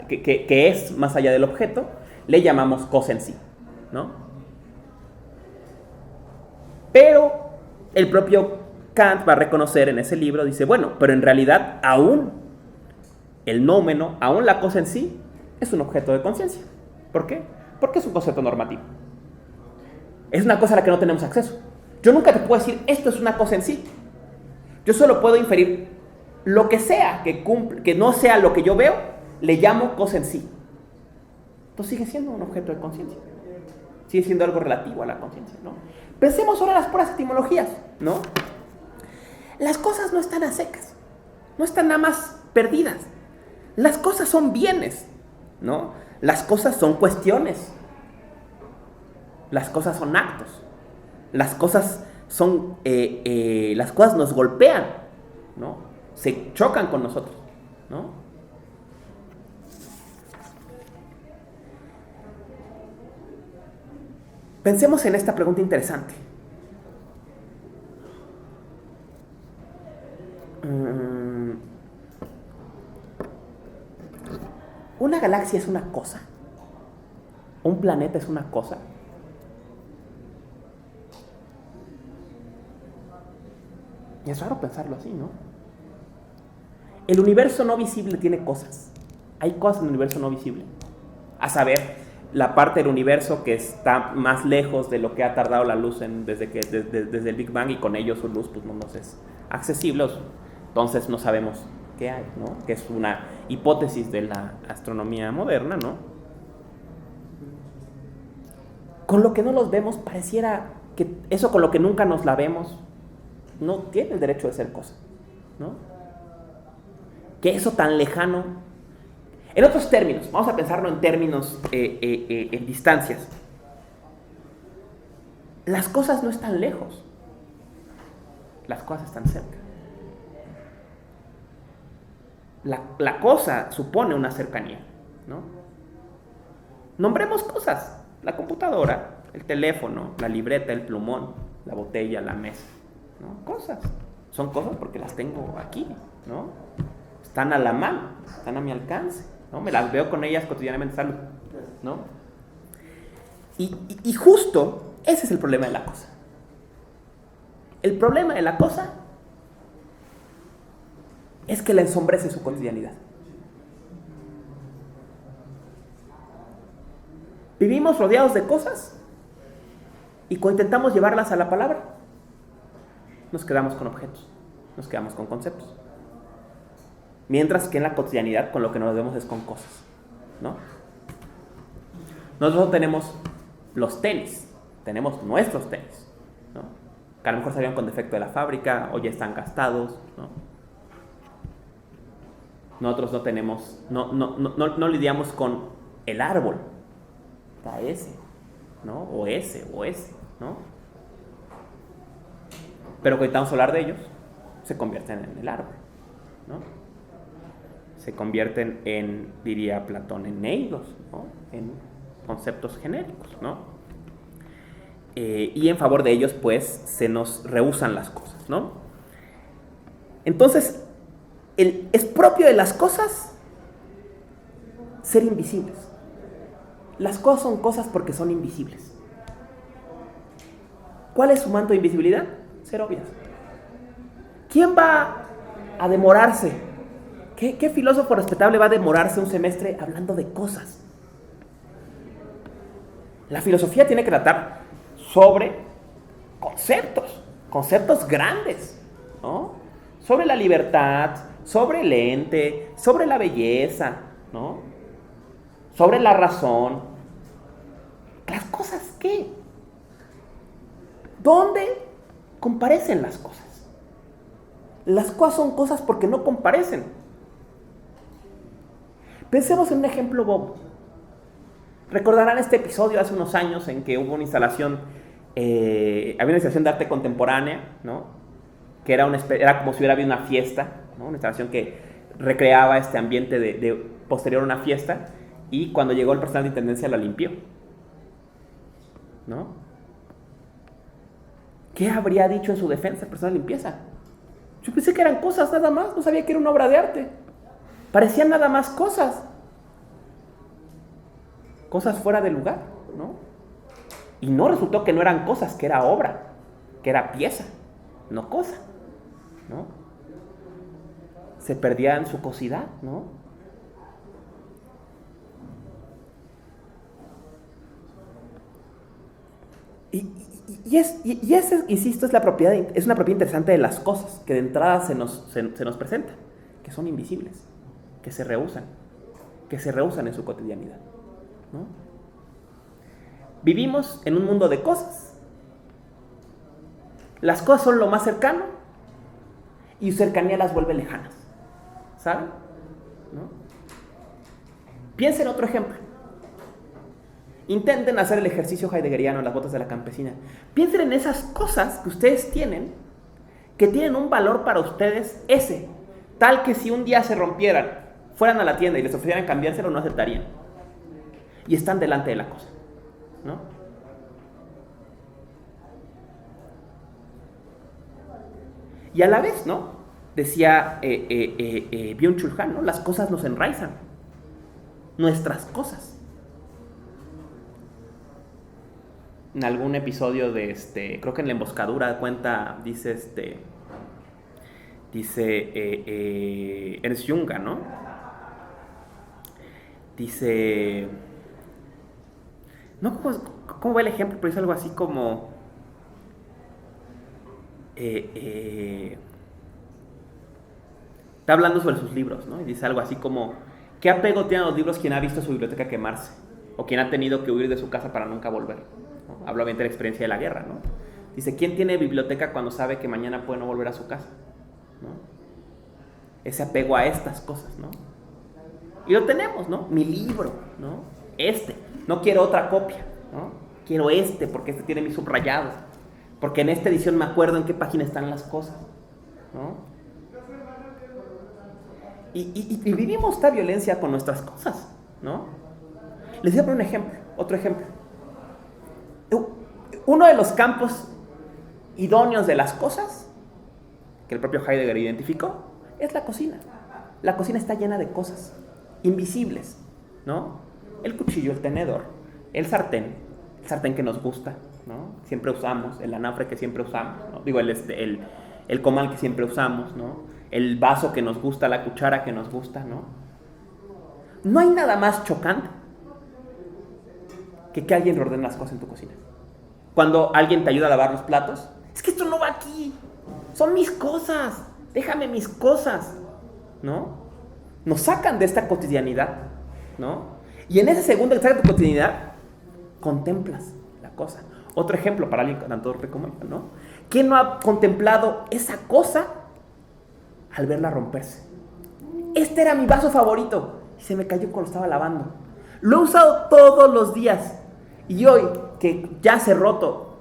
que es más allá del objeto, le llamamos cosa en sí, ¿no? Pero el propio Kant va a reconocer en ese libro, dice, bueno, pero en realidad aún el noumeno, aún la cosa en sí, es un objeto de conciencia. ¿Por qué? Porque es un concepto normativo. Es una cosa a la que no tenemos acceso. Yo nunca te puedo decir, esto es una cosa en sí. Yo solo puedo inferir lo que sea que no sea lo que yo veo, le llamo cosa en sí. Entonces sigue siendo un objeto de conciencia. Sigue siendo algo relativo a la conciencia, ¿no? Pensemos ahora en las puras etimologías, ¿no? Las cosas no están a secas, no están nada más perdidas. Las cosas son bienes, ¿no? Las cosas son cuestiones. Las cosas son actos. Las cosas son, las cosas nos golpean, ¿no? Se chocan con nosotros, ¿no? Pensemos en esta pregunta interesante. ¿Una galaxia es una cosa? ¿Un planeta es una cosa? Y es raro pensarlo así, ¿no? El universo no visible tiene cosas. Hay cosas en el universo no visible. A saber, la parte del universo que está más lejos de lo que ha tardado la luz desde el Big Bang, y con ello su luz pues, no nos es accesible. Entonces no sabemos qué hay, ¿no? Que es una hipótesis de la astronomía moderna, ¿no? Con lo que no los vemos, pareciera que eso con lo que nunca nos la vemos no tiene el derecho de ser cosa, ¿no? Que eso tan lejano. En otros términos, vamos a pensarlo en términos, en distancias. Las cosas no están lejos, las cosas están cerca. La cosa supone una cercanía, ¿no? Nombremos cosas: la computadora, el teléfono, la libreta, el plumón, la botella, la mesa, ¿no? Cosas. Son cosas porque las tengo aquí, ¿no? Están a la mano, están a mi alcance, ¿no? Me las veo con ellas cotidianamente, salud, ¿no? Y justo ese es el problema de la cosa. El problema de la cosa es que la ensombrece su cotidianidad. Vivimos rodeados de cosas y cuando intentamos llevarlas a la palabra, nos quedamos con objetos, nos quedamos con conceptos. Mientras que en la cotidianidad con lo que nos vemos es con cosas, ¿no? Nosotros tenemos los tenis, tenemos nuestros tenis, ¿no? Que a lo mejor salieron con defecto de la fábrica o ya están gastados, ¿no? Nosotros no tenemos, no lidiamos con el árbol, está ese, ¿no? O ese, ¿no? Pero cuando estamos a hablar de ellos, se convierten en el árbol, ¿no? se convierten en, diría Platón, en eidos, ¿no? En conceptos genéricos, ¿no? Y en favor de ellos, pues, se nos rehúsan las cosas, ¿no? Entonces, es propio de las cosas ser invisibles. Las cosas son cosas porque son invisibles. ¿Cuál es su manto de invisibilidad? Ser obvias. ¿Quién va a demorarse? ¿Qué filósofo respetable va a demorarse un semestre hablando de cosas? La filosofía tiene que tratar sobre conceptos grandes, ¿no? Sobre la libertad, sobre el ente, sobre la belleza, ¿no? Sobre la razón. ¿Las cosas qué? ¿Dónde comparecen las cosas? Las cosas son cosas porque no comparecen. Pensemos en un ejemplo bobo. Recordarán este episodio hace unos años en que hubo una instalación, había una instalación de arte contemporánea, ¿no? Que era como si hubiera habido una fiesta, ¿no? Una instalación que recreaba este ambiente de posterior a una fiesta, y cuando llegó el personal de intendencia la limpió, ¿no? ¿Qué habría dicho en su defensa el personal de limpieza? Yo pensé que eran cosas nada más, no sabía que era una obra de arte. Parecían nada más cosas fuera de lugar, ¿no? Y no resultó que no eran cosas, que era obra, que era pieza, no cosa, ¿no? Se perdía en su cosidad, ¿no? Y esa, insisto, es una propiedad interesante de las cosas, que de entrada se nos presenta, que son invisibles, que se rehúsan en su cotidianidad, ¿no? Vivimos en un mundo de cosas. Las cosas son lo más cercano y su cercanía las vuelve lejanas, ¿saben? ¿No? Piensen en otro ejemplo. Intenten hacer el ejercicio heideggeriano en las botas de la campesina. Piensen en esas cosas que ustedes tienen, que tienen un valor para ustedes tal que si un día se rompieran, fueran a la tienda y les ofrecieran cambiárselo, no aceptarían. Y están delante de la cosa, ¿no? Y a la vez, ¿no? Decía Byung-Chul Han, ¿no? Las cosas nos enraizan. Nuestras cosas. En algún episodio de creo que en La Emboscadura dice Ernst Junger, ¿no? Dice, no, ¿cómo va el ejemplo? Pero es algo así como está hablando sobre sus libros, ¿no? Y dice algo así como, ¿qué apego tienen los libros quien ha visto su biblioteca quemarse? O quien ha tenido que huir de su casa para nunca volver, ¿no? Habla bien de la experiencia de la guerra, ¿no? Dice, ¿quién tiene biblioteca cuando sabe que mañana puede no volver a su casa? ¿No? Ese apego a estas cosas, ¿no? Y lo tenemos, ¿no? Mi libro, ¿no? No quiero otra copia, ¿no? Quiero porque tiene mi subrayado, porque en esta edición me acuerdo en qué página están las cosas, ¿no? Y vivimos esta violencia con nuestras cosas, ¿no? Les voy a poner otro ejemplo. Uno de los campos idóneos de las cosas, que el propio Heidegger identificó, es la cocina. La cocina está llena de cosas invisibles, ¿no? El cuchillo, el tenedor, el sartén que nos gusta, ¿no? Siempre usamos, el anafre que siempre usamos, ¿no? Digo, el comal que siempre usamos, ¿no? El vaso que nos gusta, la cuchara que nos gusta, ¿no? No hay nada más chocante que alguien ordene las cosas en tu cocina. Cuando alguien te ayuda a lavar los platos, es que esto no va aquí, son mis cosas, déjame mis cosas, ¿no? Nos sacan de esta cotidianidad, ¿no? Y en ese segundo que sacas de tu cotidianidad, contemplas la cosa. Otro ejemplo para alguien tanto como yo, ¿no? ¿Quién no ha contemplado esa cosa al verla romperse? Este era mi vaso favorito y se me cayó cuando estaba lavando. Lo he usado todos los días y hoy, que ya se roto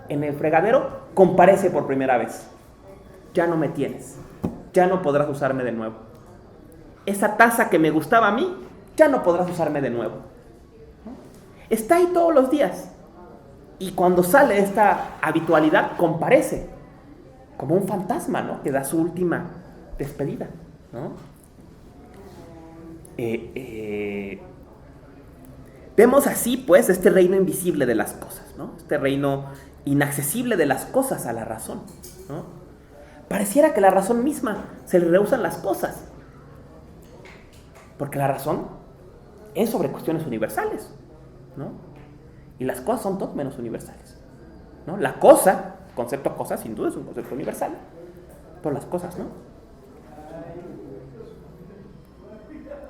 en el fregadero, comparece por primera vez. Ya no me tienes, ya no podrás usarme de nuevo. esa taza que me gustaba a mí, ya no podrás usarme de nuevo. ¿No? Está ahí todos los días. Y cuando sale esta habitualidad, comparece como un fantasma, ¿no? Que da su última despedida, ¿no? Vemos así, pues, este reino invisible de las cosas, ¿no? Este reino inaccesible de las cosas a la razón, ¿no? Pareciera que la razón misma se le rehusan las cosas, porque la razón es sobre cuestiones universales, ¿no? Y las cosas son todo menos universales, ¿no? La cosa, el concepto cosa, sin duda es un concepto universal, pero las cosas no.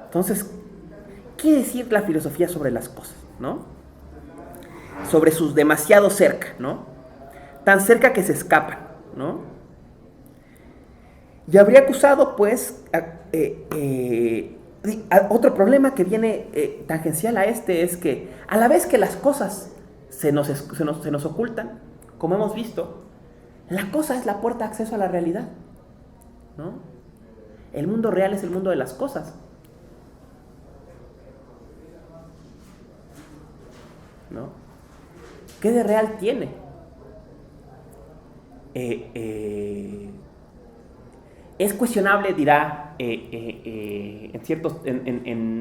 Entonces, ¿qué decir la filosofía sobre las cosas, ¿no? Sobre sus demasiado cerca, ¿no? Tan cerca que se escapan, ¿no? Y habría acusado, pues, otro problema que viene tangencial a este es que a la vez que las cosas se nos ocultan, como hemos visto, la cosa es la puerta de acceso a la realidad, ¿no? El mundo real es el mundo de las cosas, ¿no? ¿Qué de real tiene? Es cuestionable, dirá, en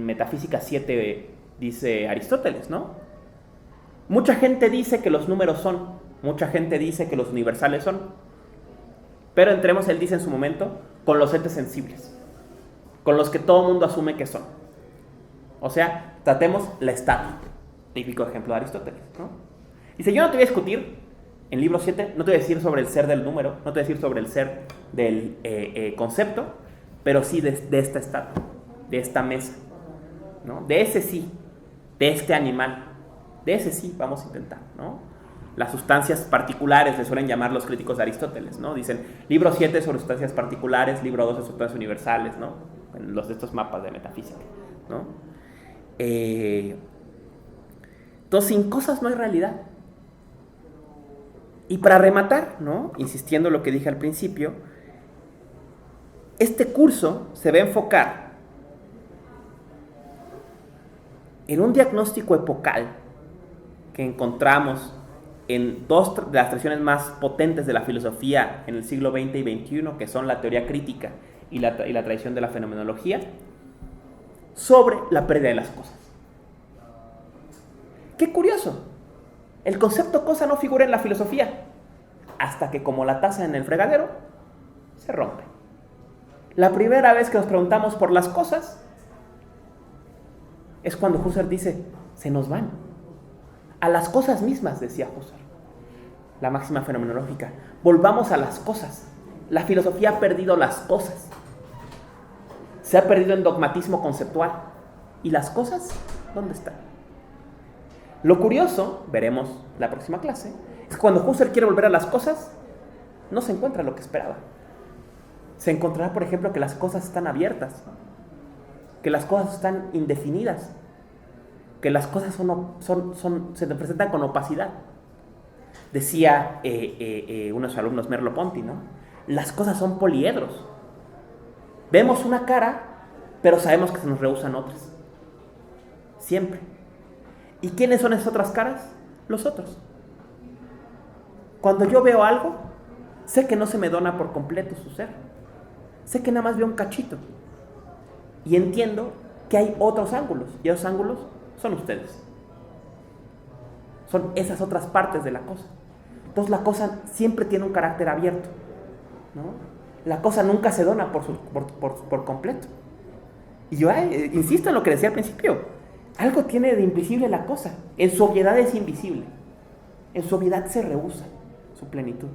Metafísica 7 dice Aristóteles, ¿no? Mucha gente dice que los números son, mucha gente dice que los universales son, pero entremos, él dice en su momento, con los entes sensibles, con los que todo mundo asume que son. O sea, tratemos la estatua, típico ejemplo de Aristóteles, ¿no? Dice, yo no te voy a discutir, en libro 7, no te voy a decir sobre el ser del número, no te voy a decir sobre el ser del concepto, pero sí de esta estatua, de esta mesa, ¿no? De ese sí, de este animal, de ese sí vamos a intentar, ¿no? Las sustancias particulares le suelen llamar los críticos de Aristóteles, ¿no? Dicen, libro 7 sobre sustancias particulares, libro 2 sobre sustancias universales, ¿no? En los de estos mapas de metafísica, ¿no? Entonces, sin cosas no hay realidad. Y para rematar, ¿no? Insistiendo en lo que dije al principio, este curso se va a enfocar en un diagnóstico epocal que encontramos en dos de las tradiciones más potentes de la filosofía en el siglo XX y XXI, que son la teoría crítica y la tradición de la fenomenología, sobre la pérdida de las cosas. ¡Qué curioso! El concepto cosa no figura en la filosofía, hasta que, como la taza en el fregadero, se rompe. La primera vez que nos preguntamos por las cosas es cuando Husserl dice, se nos van. A las cosas mismas, decía Husserl, la máxima fenomenológica. Volvamos a las cosas. La filosofía ha perdido las cosas. Se ha perdido en dogmatismo conceptual. ¿Y las cosas? ¿Dónde están? Lo curioso, veremos la próxima clase, es que cuando Husserl quiere volver a las cosas, no se encuentra lo que esperaba. Se encontrará, por ejemplo, que las cosas están abiertas, que las cosas están indefinidas, que las cosas se presentan con opacidad. Decía uno de sus alumnos, Merleau-Ponty, ¿no? Las cosas son poliedros. Vemos una cara, pero sabemos que se nos rehusan otras. Siempre. ¿Y quiénes son esas otras caras? Los otros. Cuando yo veo algo, sé que no se me dona por completo su ser. Sé que nada más veo un cachito. Y entiendo que hay otros ángulos. Y esos ángulos son ustedes. Son esas otras partes de la cosa. Entonces la cosa siempre tiene un carácter abierto, ¿no? La cosa nunca se dona por completo. Y yo insisto en lo que decía al principio. Algo tiene de invisible la cosa. En su obviedad es invisible. En su obviedad se rehúsa su plenitud,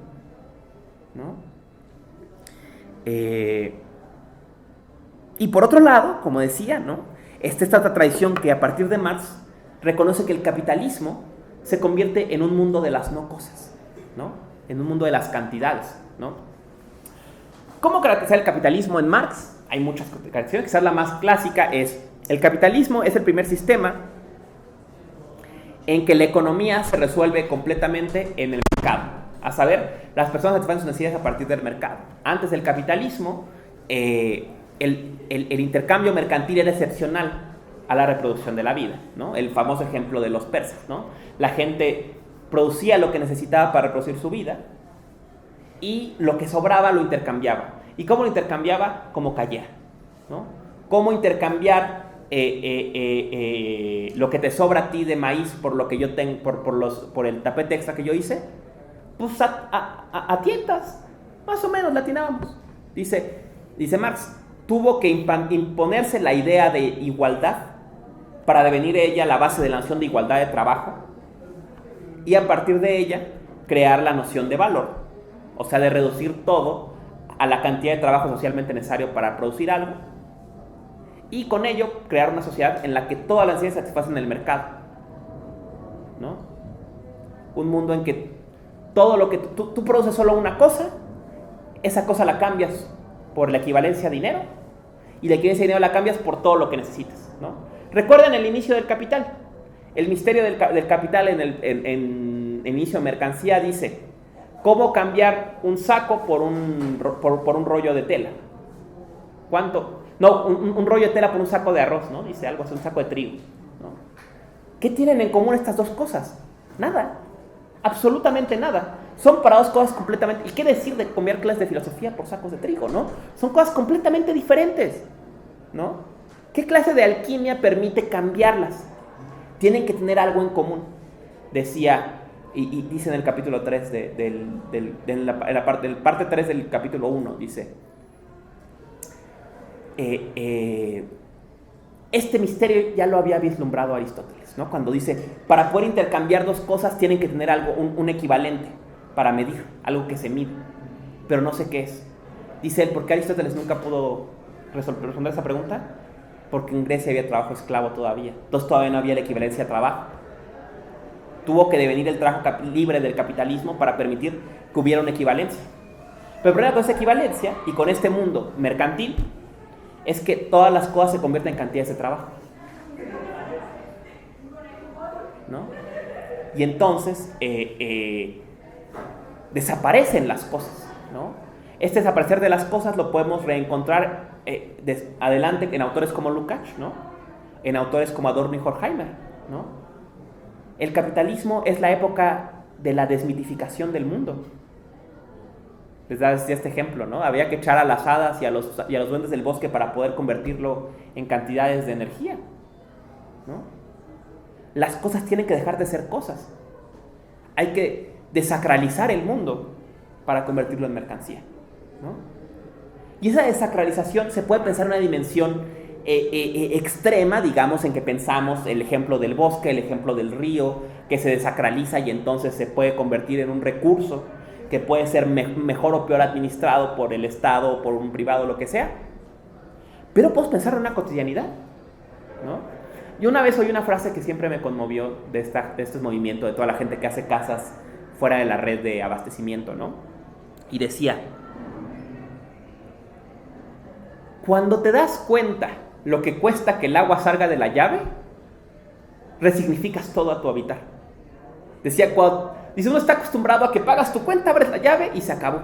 ¿no? Y por otro lado, como decía, ¿no? Esta otra tradición que a partir de Marx reconoce que el capitalismo se convierte en un mundo de las no cosas, ¿no? En un mundo de las cantidades, ¿no? ¿Cómo caracterizar el capitalismo en Marx? Hay muchas caracterizaciones. Quizás la más clásica es: el capitalismo es el primer sistema en que la economía se resuelve completamente en el mercado. A saber, las personas satisfacen sus necesidades a partir del mercado. Antes del capitalismo, el intercambio mercantil era excepcional a la reproducción de la vida, ¿no? El famoso ejemplo de los persas, ¿no? La gente producía lo que necesitaba para reproducir su vida y lo que sobraba lo intercambiaba. ¿Y cómo lo intercambiaba? Como cayera, ¿no? ¿Cómo intercambiar lo que te sobra a ti de maíz por lo que yo tengo, por el tapete extra que yo hice? Pues a tientas, más o menos, latinábamos. Dice Marx, tuvo que imponerse la idea de igualdad para devenir ella la base de la noción de igualdad de trabajo y a partir de ella crear la noción de valor, o sea, de reducir todo a la cantidad de trabajo socialmente necesario para producir algo y con ello crear una sociedad en la que todas las necesidades se satisfacen en el mercado, ¿no? Un mundo en que todo lo que tú produces solo una cosa, esa cosa la cambias por la equivalencia a dinero y la equivalencia a dinero la cambias por todo lo que necesitas, ¿no? Recuerden el inicio del capital. El misterio del capital en inicio de mercancía dice cómo cambiar un saco por un rollo de tela. ¿Cuánto? No, un rollo de tela por un saco de arroz, ¿no? Dice algo así, un saco de trigo, ¿no? ¿Qué tienen en común estas dos cosas? Nada, absolutamente nada. Son para dos cosas completamente... ¿Y qué decir de cambiar clases de filosofía por sacos de trigo, no? Son cosas completamente diferentes, ¿no? ¿Qué clase de alquimia permite cambiarlas? Tienen que tener algo en común. Decía, y dice en el capítulo 3 en la parte 3 del capítulo 1, dice, este misterio ya lo había vislumbrado Aristóteles, ¿no? Cuando dice, para poder intercambiar dos cosas tienen que tener algo, un equivalente para medir, algo que se mide, pero no sé qué es. Dice él, ¿por qué Aristóteles nunca pudo responder esa pregunta? Porque en Grecia había trabajo esclavo todavía, entonces todavía no había la equivalencia a trabajo. Tuvo que devenir el trabajo libre del capitalismo para permitir que hubiera una equivalencia. Pero el problema con esa equivalencia y con este mundo mercantil es que todas las cosas se convierten en cantidades de trabajo, ¿no? Y entonces desaparecen las cosas, ¿no? Este desaparecer de las cosas lo podemos reencontrar adelante en autores como Lukács, ¿no? En autores como Adorno y Horkheimer, ¿no? El capitalismo es la época de la desmitificación del mundo. Les da este ejemplo, ¿no? Había que echar a las hadas y a los duendes del bosque para poder convertirlo en cantidades de energía, ¿no? Las cosas tienen que dejar de ser cosas. Hay que desacralizar el mundo para convertirlo en mercancía, ¿no? Y esa desacralización se puede pensar en una dimensión extrema, digamos, en que pensamos el ejemplo del bosque, el ejemplo del río, que se desacraliza y entonces se puede convertir en un recurso que puede ser mejor o peor administrado por el Estado, por un privado, lo que sea. Pero podemos pensar en una cotidianidad, ¿no? Yo una vez oí una frase que siempre me conmovió de este movimiento, de toda la gente que hace casas fuera de la red de abastecimiento, ¿no? Y decía, cuando te das cuenta lo que cuesta que el agua salga de la llave, resignificas todo a tu habitar. Decía, dice, uno está acostumbrado a que pagas tu cuenta, abres la llave y se acabó.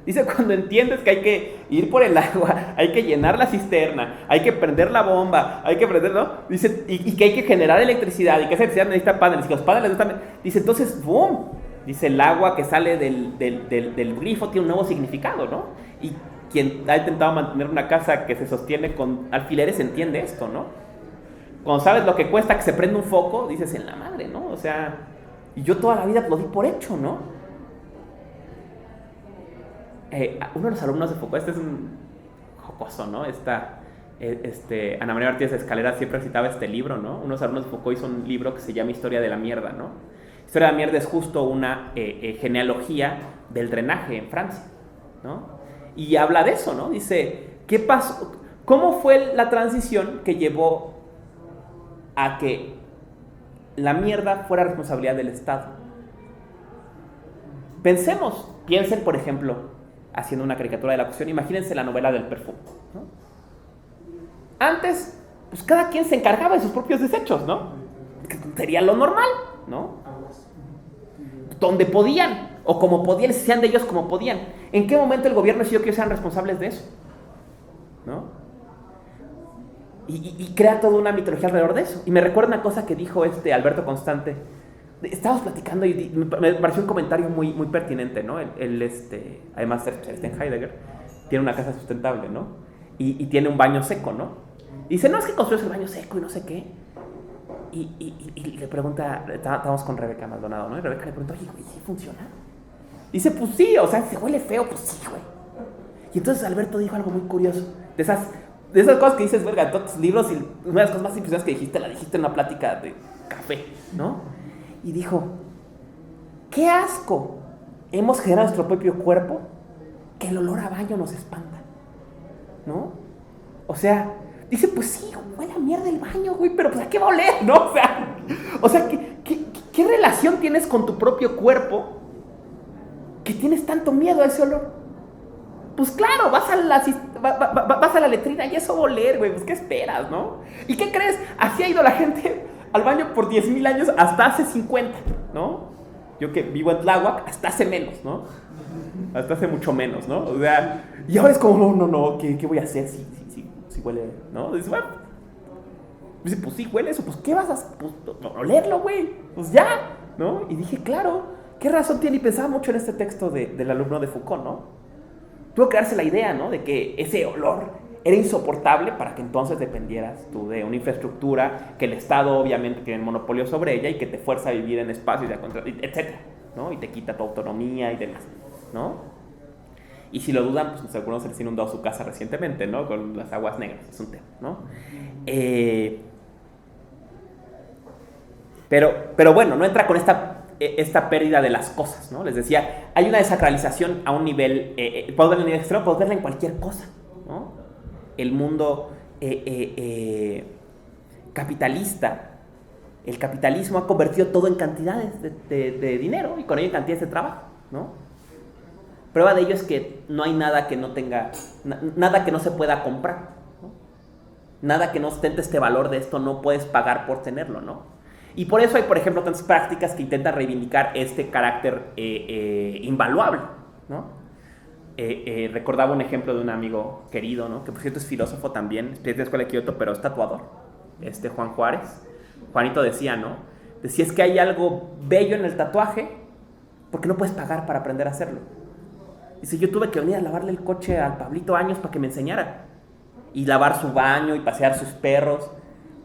Dice, cuando entiendes que hay que ir por el agua, hay que llenar la cisterna, hay que prender la bomba, hay que prender, ¿no? Dice, y que hay que generar electricidad, y que esa electricidad necesita paneles, y los paneles necesitan... Dice, entonces, ¡boom! Dice, el agua que sale del grifo tiene un nuevo significado, ¿no? Y quien ha intentado mantener una casa que se sostiene con alfileres entiende esto, ¿no? Cuando sabes lo que cuesta que se prenda un foco, dices, en la madre, ¿no? O sea, y yo toda la vida lo di por hecho, ¿no? Uno de los alumnos de Foucault, este es un jocoso, ¿no? Ana María Martínez Escalera siempre citaba este libro, ¿no? Uno de los alumnos de Foucault hizo un libro que se llama Historia de la Mierda, ¿no? Historia de la Mierda es justo una genealogía del drenaje en Francia, ¿no? Y habla de eso, ¿no? Dice, ¿qué pasó? ¿Cómo fue la transición que llevó a que la mierda fuera responsabilidad del Estado? Piensen, por ejemplo, haciendo una caricatura de la cuestión, imagínense la novela del perfume, ¿no? Antes, pues cada quien se encargaba de sus propios desechos, ¿no? Que sería lo normal, ¿no? Donde podían, o como podían, se hacían de ellos como podían. ¿En qué momento el gobierno decidió que ellos sean responsables de eso? ¿No? Y crea toda una mitología alrededor de eso. Y me recuerda una cosa que dijo Alberto Constante. Estábamos platicando y me pareció un comentario muy, muy pertinente, ¿no? Además está en Heidegger, tiene una casa sustentable, ¿no? Y tiene un baño seco, ¿no? Y dice, no, es que construyes el baño seco y no sé qué. Y le pregunta, estábamos con Rebeca Maldonado, ¿no? Y Rebeca le pregunta, oye, güey, ¿sí funciona? Dice, pues sí, o sea, se huele feo, pues sí, güey. Y entonces Alberto dijo algo muy curioso, de esas cosas que dices, verga, en todos tus libros, y una de las cosas más impresionantes que dijiste, la dijiste en una plática de café, ¿no? Y dijo, qué asco, hemos generado nuestro propio cuerpo, que el olor a baño nos espanta, ¿no? O sea, dice, pues sí, huele a mierda el baño, güey, pero pues ¿a qué va a oler, no? O sea, ¿qué relación tienes con tu propio cuerpo que tienes tanto miedo a ese olor? Pues claro, vas a la letrina y eso va a oler, güey, pues ¿qué esperas, no? ¿Y qué crees? Así ha ido la gente al baño por 10,000 años hasta hace 50, ¿no? Yo que vivo en Tláhuac, hasta hace menos, ¿no? Hasta hace mucho menos, ¿no? O sea, y ahora es como, no, ¿qué voy a hacer si huele, ¿no? Dice, bueno, dice, pues sí, huele eso, pues ¿qué vas a pues, olerlo, güey? Pues ya, ¿no? Y dije, claro, ¿qué razón tiene? Y pensaba mucho en este texto del alumno de Foucault, ¿no? Tuvo que darse la idea, ¿no? De que ese olor era insoportable para que entonces dependieras tú de una infraestructura que el Estado obviamente tiene el monopolio sobre ella y que te fuerza a vivir en espacios, etcétera, ¿no? Y te quita tu autonomía y demás, ¿no? Y si lo dudan, pues algunos se les inundó su casa recientemente, ¿no? Con las aguas negras, es un tema, ¿no? Pero bueno, no entra con esta pérdida de las cosas, ¿no? Les decía, hay una desacralización a un nivel, puedo verla en el nivel extremo, puedo verla en cualquier cosa, ¿no? El mundo capitalista, el capitalismo ha convertido todo en cantidades de dinero y con ello en cantidades de trabajo, ¿no? Prueba de ello es que no hay nada que no tenga, nada que no se pueda comprar, ¿no? Nada que no ostente este valor de esto no puedes pagar por tenerlo, ¿no? Y por eso hay, por ejemplo, tantas prácticas que intentan reivindicar este carácter invaluable, ¿no? Recordaba un ejemplo de un amigo querido, ¿no? Que por cierto es filósofo también, es de la Escuela de Kioto, pero es tatuador, Juan Juárez. Juanito decía, ¿no? Decía, es que hay algo bello en el tatuaje porque no puedes pagar para aprender a hacerlo. Dice, yo tuve que venir a lavarle el coche al Pablito años para que me enseñara. Y lavar su baño y pasear sus perros.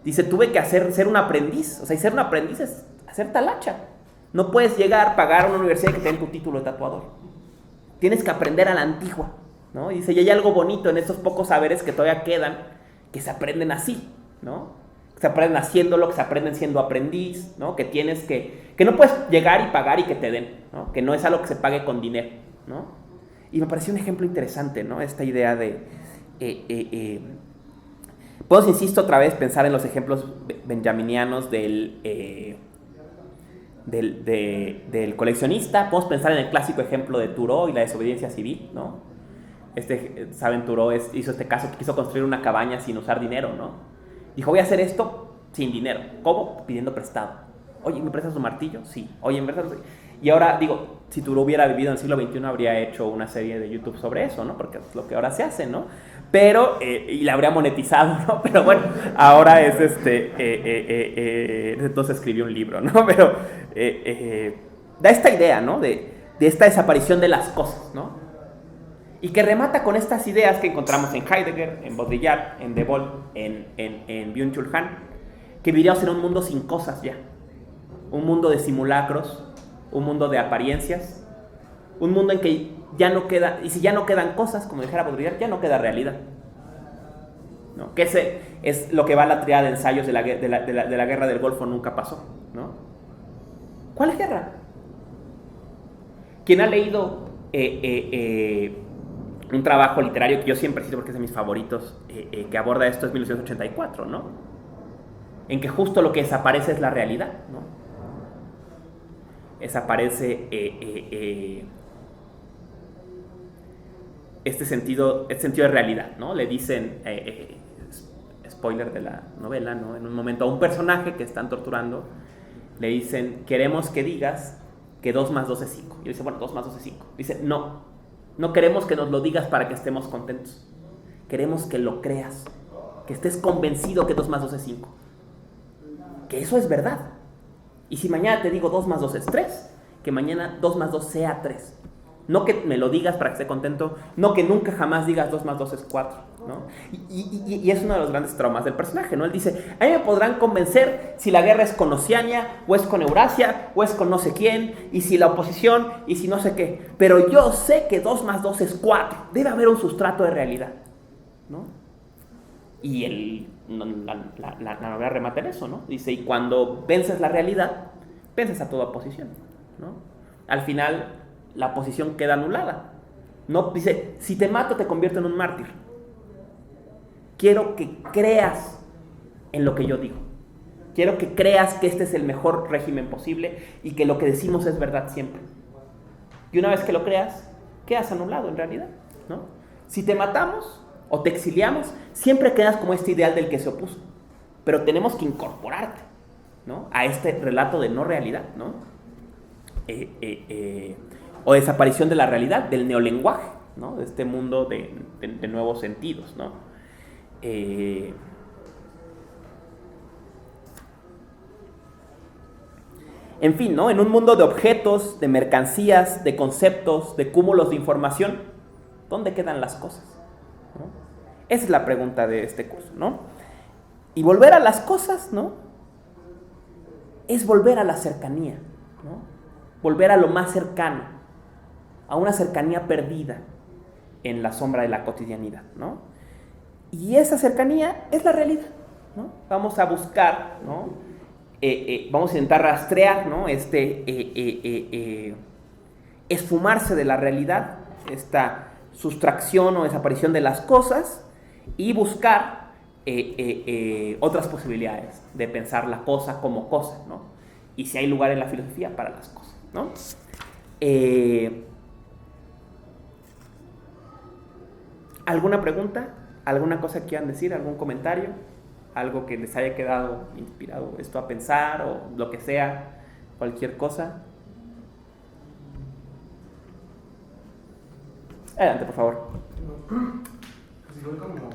Dice, tuve que ser un aprendiz. O sea, y ser un aprendiz es hacer talacha. No puedes llegar, pagar a una universidad que te den tu título de tatuador. Tienes que aprender a la antigua, ¿no? Y dice, y hay algo bonito en estos pocos saberes que todavía quedan, que se aprenden así, ¿no? Que se aprenden haciéndolo, que se aprenden siendo aprendiz, ¿no? Que tienes que no puedes llegar y pagar y que te den, ¿no? Que no es algo que se pague con dinero, ¿no? Y me pareció un ejemplo interesante, ¿no? Esta idea de... Podemos, insisto, otra vez pensar en los ejemplos benjaminianos del coleccionista. Podemos pensar en el clásico ejemplo de Thoreau y la desobediencia civil, ¿no? Saben, Thoreau hizo este caso que quiso construir una cabaña sin usar dinero, ¿no? Dijo, voy a hacer esto sin dinero. ¿Cómo? Pidiendo prestado. Oye, ¿me prestas un martillo? Sí. Oye, ¿me prestas? Y ahora, digo, si Thoreau hubiera vivido en el siglo XXI, habría hecho una serie de YouTube sobre eso, ¿no? Porque es lo que ahora se hace, ¿no? Pero, y la habría monetizado, ¿no? Pero bueno, ahora es entonces escribió un libro, ¿no? Pero da esta idea, ¿no? De esta desaparición de las cosas, ¿no? Y que remata con estas ideas que encontramos en Heidegger, en Baudrillard, en De Boll, en Byung-Chul Han, que viviríamos en un mundo sin cosas ya. Un mundo de simulacros, un mundo de apariencias, un mundo en que ya no queda, y si ya no quedan cosas, como dijera Baudrillard, ya no queda realidad, ¿no? Que ese es lo que va a la triada de ensayos de la guerra del Golfo nunca pasó, ¿no? ¿Cuál es guerra? ¿Quién ha leído un trabajo literario que yo siempre cito porque es de mis favoritos, que aborda esto? Es 1984, ¿no? En que justo lo que desaparece es la realidad, ¿no? Desaparece este sentido de realidad, ¿no? Le dicen, spoiler de la novela, ¿no? En un momento a un personaje que están torturando, le dicen, queremos que digas que 2 más 2 es 5. Y él dice, bueno, 2 más 2 es 5. Dice, no queremos que nos lo digas para que estemos contentos. Queremos que lo creas. que estés convencido que 2 más 2 es 5. Que eso es verdad. Y si mañana te digo 2 más 2 es 3, que mañana 2 más 2 sea 3. No que me lo digas para que esté contento, no que nunca jamás digas 2 más 2 es 4, ¿no? Y es uno de los grandes traumas del personaje, ¿no? Él dice, a mí me podrán convencer si la guerra es con Oceania, o es con Eurasia, o es con no sé quién, y si la oposición, y si no sé qué, pero yo sé que 2 más 2 es 4, debe haber un sustrato de realidad, ¿no? Y la novela remata en eso, ¿no? Dice, y cuando vences la realidad, vences a toda oposición, ¿no? Al final, la oposición queda anulada. No, dice, si te mato te convierto en un mártir. Quiero que creas en lo que yo digo. Quiero que creas que este es el mejor régimen posible y que lo que decimos es verdad siempre. Y una vez que lo creas, quedas anulado en realidad, ¿no? Si te matamos o te exiliamos, siempre quedas como este ideal del que se opuso. Pero tenemos que incorporarte, ¿no? A este relato de no realidad, ¿no? O desaparición de la realidad, del neolenguaje, ¿no? De este mundo de nuevos sentidos, ¿no? En fin, ¿no? En un mundo de objetos, de mercancías, de conceptos, de cúmulos de información, ¿dónde quedan las cosas? ¿No? Esa es la pregunta de este curso, ¿no? Y volver a las cosas, ¿no? Es volver a la cercanía, ¿no? Volver a lo más cercano, a una cercanía perdida en la sombra de la cotidianidad, ¿no? Y esa cercanía es la realidad, ¿no? Vamos a buscar, ¿no? Vamos a intentar rastrear, ¿no? Esfumarse de la realidad, esta sustracción o desaparición de las cosas, y buscar otras posibilidades de pensar la cosa como cosa, ¿no? Y si hay lugar en la filosofía para las cosas, ¿no? ¿Alguna pregunta? ¿Alguna cosa que quieran decir? ¿Algún comentario? ¿Algo que les haya quedado inspirado esto a pensar o lo que sea? Cualquier cosa. Adelante, por favor. Pues igual como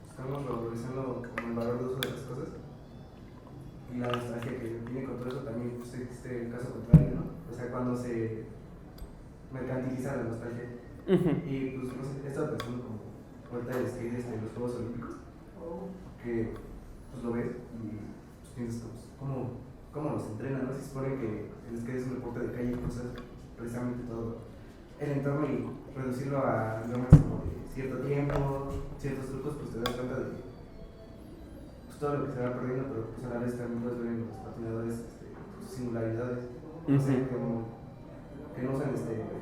estamos valorizando como el valor de uso de las cosas y la nostalgia que viene con todo eso, también pues, existe el caso contrario, ¿no? O sea, cuando se mercantiliza la nostalgia. Y pues no sé, he estado pensando como ahorita el skate de los Juegos Olímpicos, que pues lo ves y pues piensas pues, cómo los entrenan, ¿no? Se supone que el skate es un deporte de calle y cosas precisamente todo el entorno, y reducirlo a lo máximo de cierto tiempo, ciertos trucos, pues te das cuenta de pues, todo lo que se va perdiendo, pero pues a la vez también puedes ver en los patinadores sus singularidades, no sé, que no usan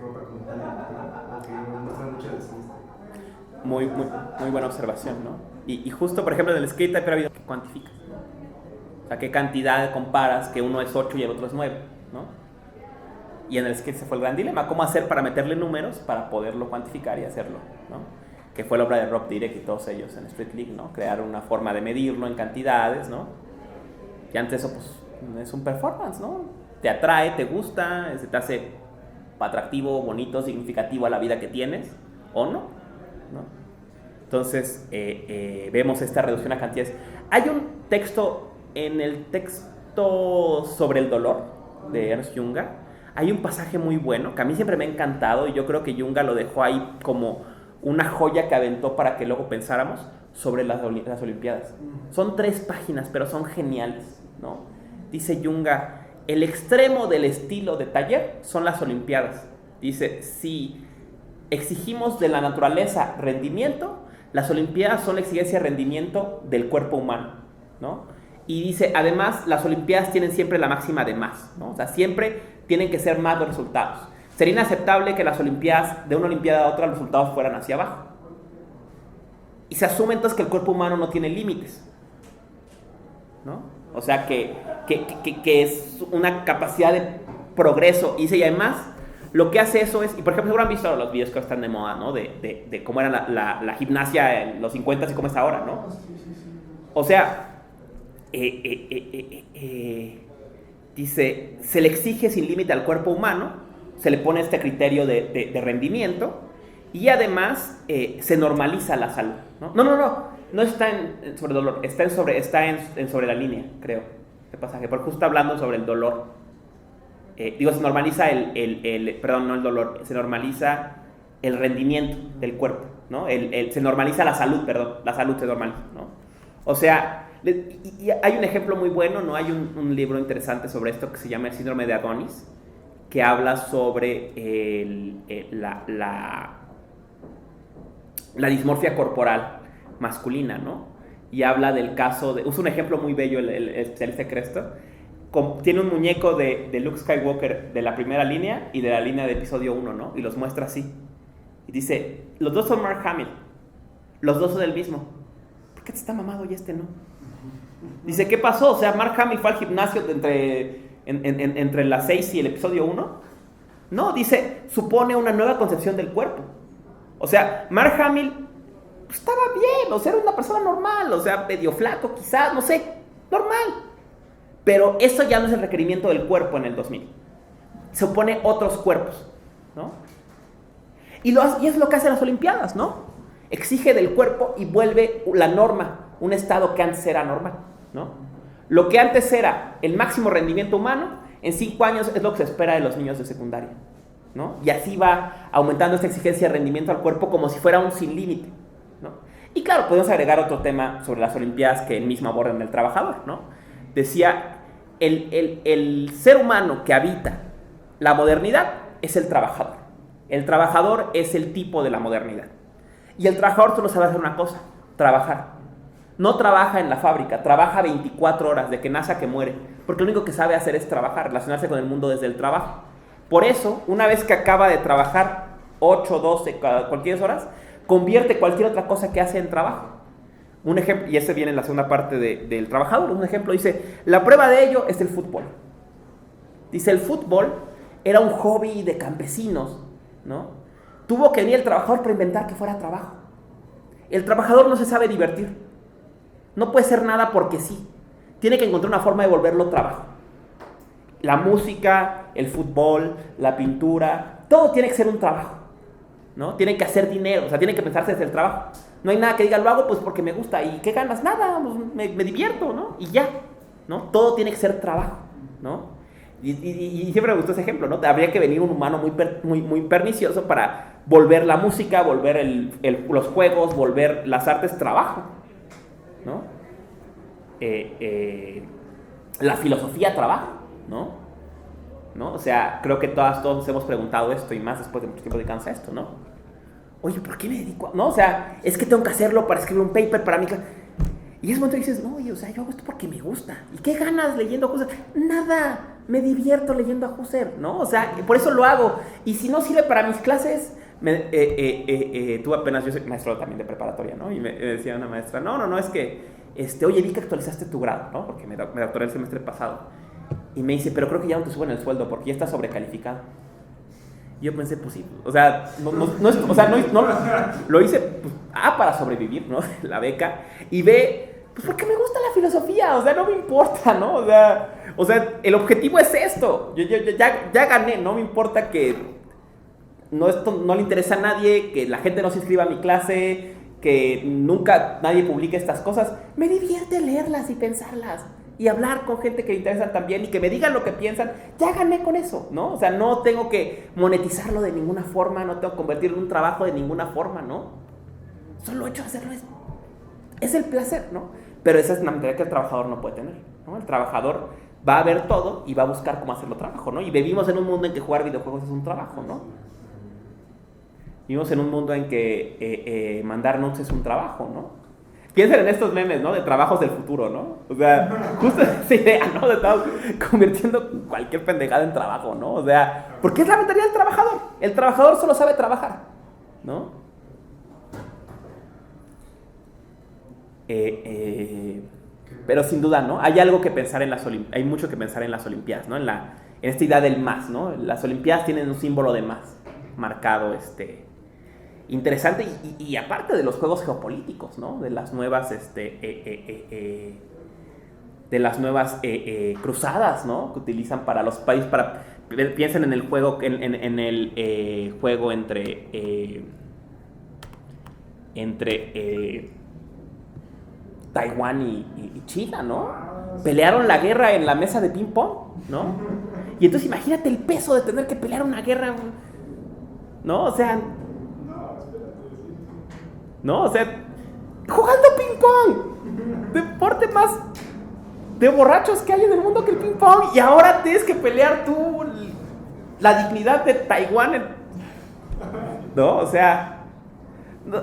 ropa como tal, o que muestran mucho de sí. Muy buena observación, ¿no? Y justo, por ejemplo, en el skate hay habido que cuantificas, ¿no? O sea, qué cantidad comparas que uno es 8 y el otro es 9, ¿no? Y en el skate se fue el gran dilema, ¿cómo hacer para meterle números para poderlo cuantificar y hacerlo, ¿no? Que fue la obra de Rob Dyrdek y todos ellos en Street League, ¿no? Crear una forma de medirlo en cantidades, ¿no? Y antes eso, pues, es un performance, ¿no? Te atrae, te gusta, se te hace atractivo, bonito, significativo a la vida que tienes, ¿o no? ¿No? Entonces, vemos esta reducción a cantidades. Hay un texto, en el texto sobre el dolor de Ernst Junger, hay un pasaje muy bueno, que a mí siempre me ha encantado, y yo creo que Junger lo dejó ahí como una joya que aventó para que luego pensáramos sobre las Olimpiadas. Son 3 páginas, pero son geniales, ¿no? Dice Junger, el extremo del estilo de taller son las Olimpiadas. Dice, si exigimos de la naturaleza rendimiento, las Olimpiadas son la exigencia de rendimiento del cuerpo humano, ¿no? Y dice, además, las Olimpiadas tienen siempre la máxima de más, ¿no? O sea, siempre tienen que ser más los resultados. Sería inaceptable que las Olimpiadas, de una Olimpiada a otra, los resultados fueran hacia abajo. Y se asume entonces que el cuerpo humano no tiene límites, ¿no? O sea, que es una capacidad de progreso. Y dice, y además, lo que hace eso es, y por ejemplo, seguro han visto los videos que están de moda, ¿no? De cómo era la gimnasia en los 50 y cómo es ahora, ¿no? O sea, dice, se le exige sin límite al cuerpo humano, se le pone este criterio de rendimiento, y además se normaliza la salud, ¿no? No, No está sobre dolor, está en sobre la línea, creo, el pasaje, porque justo está hablando sobre el dolor. Se normaliza perdón, no el dolor, se normaliza el rendimiento del cuerpo, ¿no? Se normaliza la salud, perdón, la salud se normaliza, ¿no? O sea, y hay un ejemplo muy bueno, ¿no? Hay un libro interesante sobre esto que se llama El síndrome de Adonis, que habla sobre la dismorfia corporal masculina, ¿no? Y habla del caso usa un ejemplo muy bello el especialista Cresto. Tiene un muñeco de Luke Skywalker de la primera línea y de la línea de episodio 1, ¿no? Y los muestra así. Y dice, los dos son Mark Hamill, los dos son el mismo. ¿Por qué te está mamado y este no? Dice, ¿qué pasó? O sea, Mark Hamill fue al gimnasio entre las 6 y el episodio 1. No, dice, supone una nueva concepción del cuerpo. O sea, Mark Hamill estaba bien, o sea, era una persona normal, o sea, medio flaco quizás, no sé, normal. Pero eso ya no es el requerimiento del cuerpo en el 2000. Supone otros cuerpos, ¿no? Y es lo que hacen las Olimpiadas, ¿no? Exige del cuerpo y vuelve la norma, un estado que antes era normal, ¿no? Lo que antes era el máximo rendimiento humano, en 5 años es lo que se espera de los niños de secundaria, ¿no? Y así va aumentando esta exigencia de rendimiento al cuerpo como si fuera un sin límite, ¿no? Y claro, podemos agregar otro tema sobre las Olimpiadas que él mismo aborda en El Trabajador, ¿no? Decía, el ser humano que habita la modernidad es el trabajador. El trabajador es el tipo de la modernidad. Y el trabajador solo sabe hacer una cosa, trabajar. No trabaja en la fábrica, trabaja 24 horas, de que nace a que muere. Porque lo único que sabe hacer es trabajar, relacionarse con el mundo desde el trabajo. Por eso, una vez que acaba de trabajar 8, 12, cualquier horas, convierte cualquier otra cosa que hace en trabajo. Un ejemplo, y ese viene en la segunda parte del trabajador, un ejemplo dice, la prueba de ello es el fútbol. Dice, el fútbol era un hobby de campesinos, ¿no? Tuvo que venir el trabajador para inventar que fuera trabajo. El trabajador no se sabe divertir. No puede ser nada porque sí. Tiene que encontrar una forma de volverlo trabajo. La música, el fútbol, la pintura, todo tiene que ser un trabajo, ¿no? Tiene que hacer dinero, o sea, tiene que pensarse desde el trabajo. No hay nada que diga, lo hago pues porque me gusta. ¿Y qué ganas? Nada, pues, me divierto, ¿no? Y ya, ¿no? Todo tiene que ser trabajo, ¿no? Y siempre me gustó ese ejemplo, ¿no? Habría que venir un humano muy pernicioso para volver la música, volver los juegos, volver las artes trabajo, ¿no? La filosofía trabajo, ¿no? O sea, creo que todos nos hemos preguntado esto y más después de mucho tiempo dedicándose a esto, ¿no? Oye, ¿por qué me dedico a...? No, o sea, es que tengo que hacerlo para escribir un paper para mi clase. Y ese momento dices, no, oye, o sea, yo hago esto porque me gusta. ¿Y qué ganas leyendo a Husserl? Nada, me divierto leyendo a Husserl, ¿no? O sea, por eso lo hago. Y si no sirve para mis clases, tuve apenas, yo soy maestro también de preparatoria, ¿no? Y me decía una maestra, no, es que, oye, vi que actualizaste tu grado, ¿no? Porque me doctoré el semestre pasado. Y me dice, pero creo que ya no te suben el sueldo porque ya estás sobrecalificado. Y yo pensé, pues sí, o sea, no lo hice pues, para sobrevivir, ¿no? La beca. Y pues porque me gusta la filosofía, o sea, no me importa, ¿no? O sea, el objetivo es esto. Yo ya gané, no me importa que esto no le interesa a nadie, que la gente no se inscriba a mi clase, que nunca nadie publique estas cosas. Me divierte leerlas y pensarlas. Y hablar con gente que le interesa también y que me digan lo que piensan, ya gané con eso, ¿no? O sea, no tengo que monetizarlo de ninguna forma, no tengo que convertirlo en un trabajo de ninguna forma, ¿no? Solo hecho de hacerlo es el placer, ¿no? Pero esa es una mentalidad que el trabajador no puede tener, ¿no? El trabajador va a ver todo y va a buscar cómo hacerlo trabajo, ¿no? Y vivimos en un mundo en que jugar videojuegos es un trabajo, ¿no? Vivimos en un mundo en que mandar notes es un trabajo, ¿no? Piensen en estos memes, ¿no? De trabajos del futuro, ¿no? O sea, justo esa idea, ¿no? De estar convirtiendo cualquier pendejada en trabajo, ¿no? O sea, porque es la mentalidad del trabajador. El trabajador solo sabe trabajar, ¿no? Pero sin duda, ¿no? Hay algo que pensar en hay mucho que pensar en las Olimpiadas, ¿no? En esta idea del más, ¿no? Las Olimpiadas tienen un símbolo de más marcado, interesante y aparte de los juegos geopolíticos, ¿no? De las nuevas cruzadas, ¿no? Que utilizan para los países, piensen en el juego juego entre Taiwán y China, ¿no? Pelearon la guerra en la mesa de ping pong, ¿no? Y entonces imagínate el peso de tener que pelear una guerra, ¿no? O sea, jugando ping pong, deporte más de borrachos que hay en el mundo que el ping pong, y ahora tienes que pelear tú la dignidad de Taiwán, ¿no? O sea,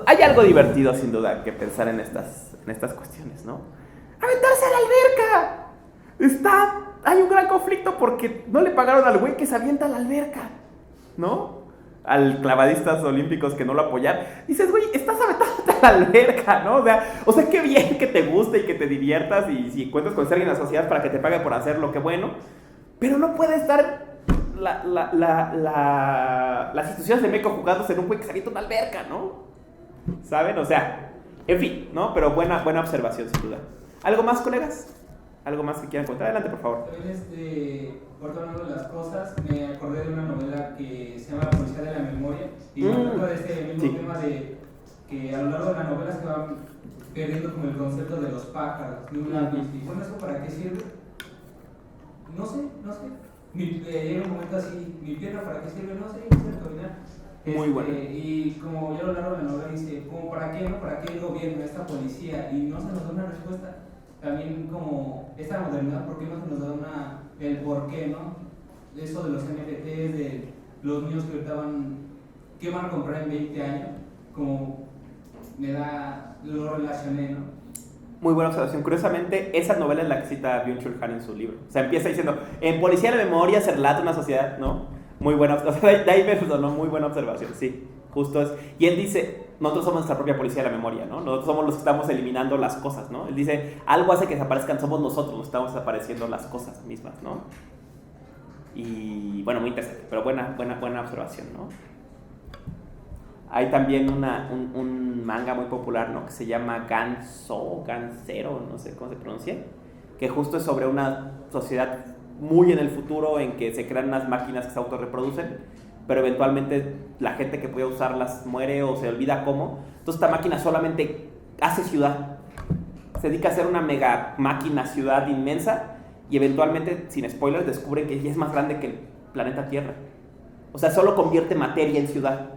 hay algo divertido sin duda que pensar en estas cuestiones, ¿no? ¡Aventarse a la alberca! Hay un gran conflicto porque no le pagaron al güey que se avienta a la alberca, ¿no? Al clavadistas olímpicos que no lo apoyan. Dices, güey, estás aventándote a la alberca, ¿no? O sea, qué bien que te guste y que te diviertas y si cuentas con alguien en la sociedad para que te pague por hacerlo, qué bueno. Pero no puede estar las instituciones de México jugándose en un güey que se avienta a una alberca, ¿no? ¿Saben? O sea, en fin, ¿no? Pero buena observación, sin duda. ¿Algo más, colegas? ¿Algo más que quieran contar? Adelante, por favor. También, por hablando de las cosas, me acordé de una novela que se llama La Policía de la Memoria, y me acuerdo de este mismo tema de que a lo largo de la novela se van perdiendo como el concepto de los pájaros, de un lápiz, y bueno, ¿eso para qué sirve? No sé. Llega un momento así, mi pierna para qué sirve, no sé, caminar. Muy bueno. Y como ya a lo largo de la novela dice, como para qué, ¿no? ¿Para qué el gobierno, esta policía? Y no se nos da una respuesta. También como esta modernidad, ¿por qué no se nos da el por qué, ¿no? Eso de los NFTs, de los niños que ahorita ¿qué van a comprar en 20 años? Como lo relacioné, ¿no? Muy buena observación. Curiosamente, esa novela es la que cita Byung-Chul Han en su libro. O sea, empieza diciendo, en Policía de la Memoria se relata una sociedad, ¿no? Muy buena, o sea, de ahí me resonó, muy buena observación, sí. Justo es. Y él dice, nosotros somos nuestra propia policía de la memoria, ¿no? Nosotros somos los que estamos eliminando las cosas, ¿no? Él dice, algo hace que desaparezcan, somos nosotros los que estamos desapareciendo las cosas mismas, ¿no? Y bueno, muy interesante, pero buena observación, ¿no? Hay también un manga muy popular, ¿no? Que se llama Gansero, no sé cómo se pronuncia, que justo es sobre una sociedad muy en el futuro en que se crean unas máquinas que se autorreproducen, pero eventualmente la gente que puede usarlas muere o se olvida cómo. Entonces esta máquina solamente hace ciudad, se dedica a hacer una mega máquina ciudad inmensa y eventualmente, sin spoilers, descubren que ya es más grande que el planeta Tierra. O sea, solo convierte materia en ciudad,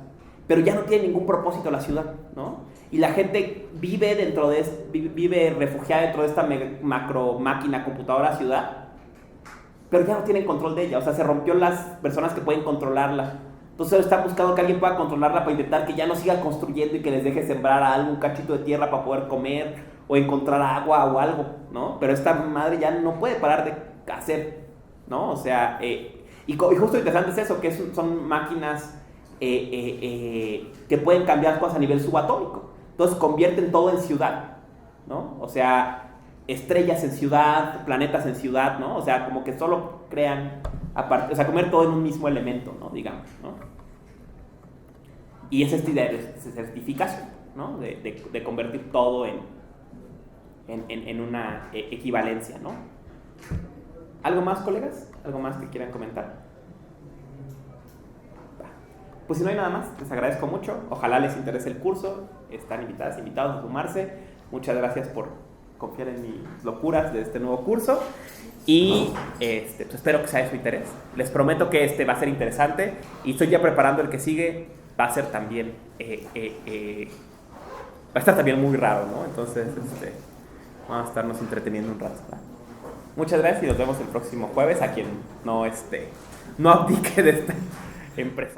pero ya no tiene ningún propósito la ciudad, ¿no? Y la gente vive refugiada dentro de esta macro máquina, computadora, ciudad, pero ya no tienen control de ella. O sea, se rompió las personas que pueden controlarla. Entonces están buscando que alguien pueda controlarla para intentar que ya no siga construyendo y que les deje sembrar algún cachito de tierra para poder comer o encontrar agua o algo, ¿no? Pero esta madre ya no puede parar de hacer, ¿no? O sea, y justo interesante es eso, que son máquinas que pueden cambiar cosas a nivel subatómico. Entonces convierten todo en ciudad, ¿no? O sea, estrellas en ciudad, planetas en ciudad, ¿no? O sea, como que solo crean aparte, o sea, comer todo en un mismo elemento, ¿no? Digamos, ¿no? Y es esta idea de certificación, ¿no? De convertir todo en una equivalencia, ¿no? ¿Algo más, colegas? ¿Algo más que quieran comentar? Pues si no hay nada más, les agradezco mucho. Ojalá les interese el curso. Están invitados a sumarse. Muchas gracias por confiar en mis locuras de este nuevo curso. Y pues espero que sea de su interés. Les prometo que va a ser interesante. Y estoy ya preparando el que sigue. Va a ser también... va a estar también muy raro, ¿no? Entonces, vamos a estarnos entreteniendo un rato, ¿verdad? Muchas gracias y nos vemos el próximo jueves a quien no abdique de esta empresa.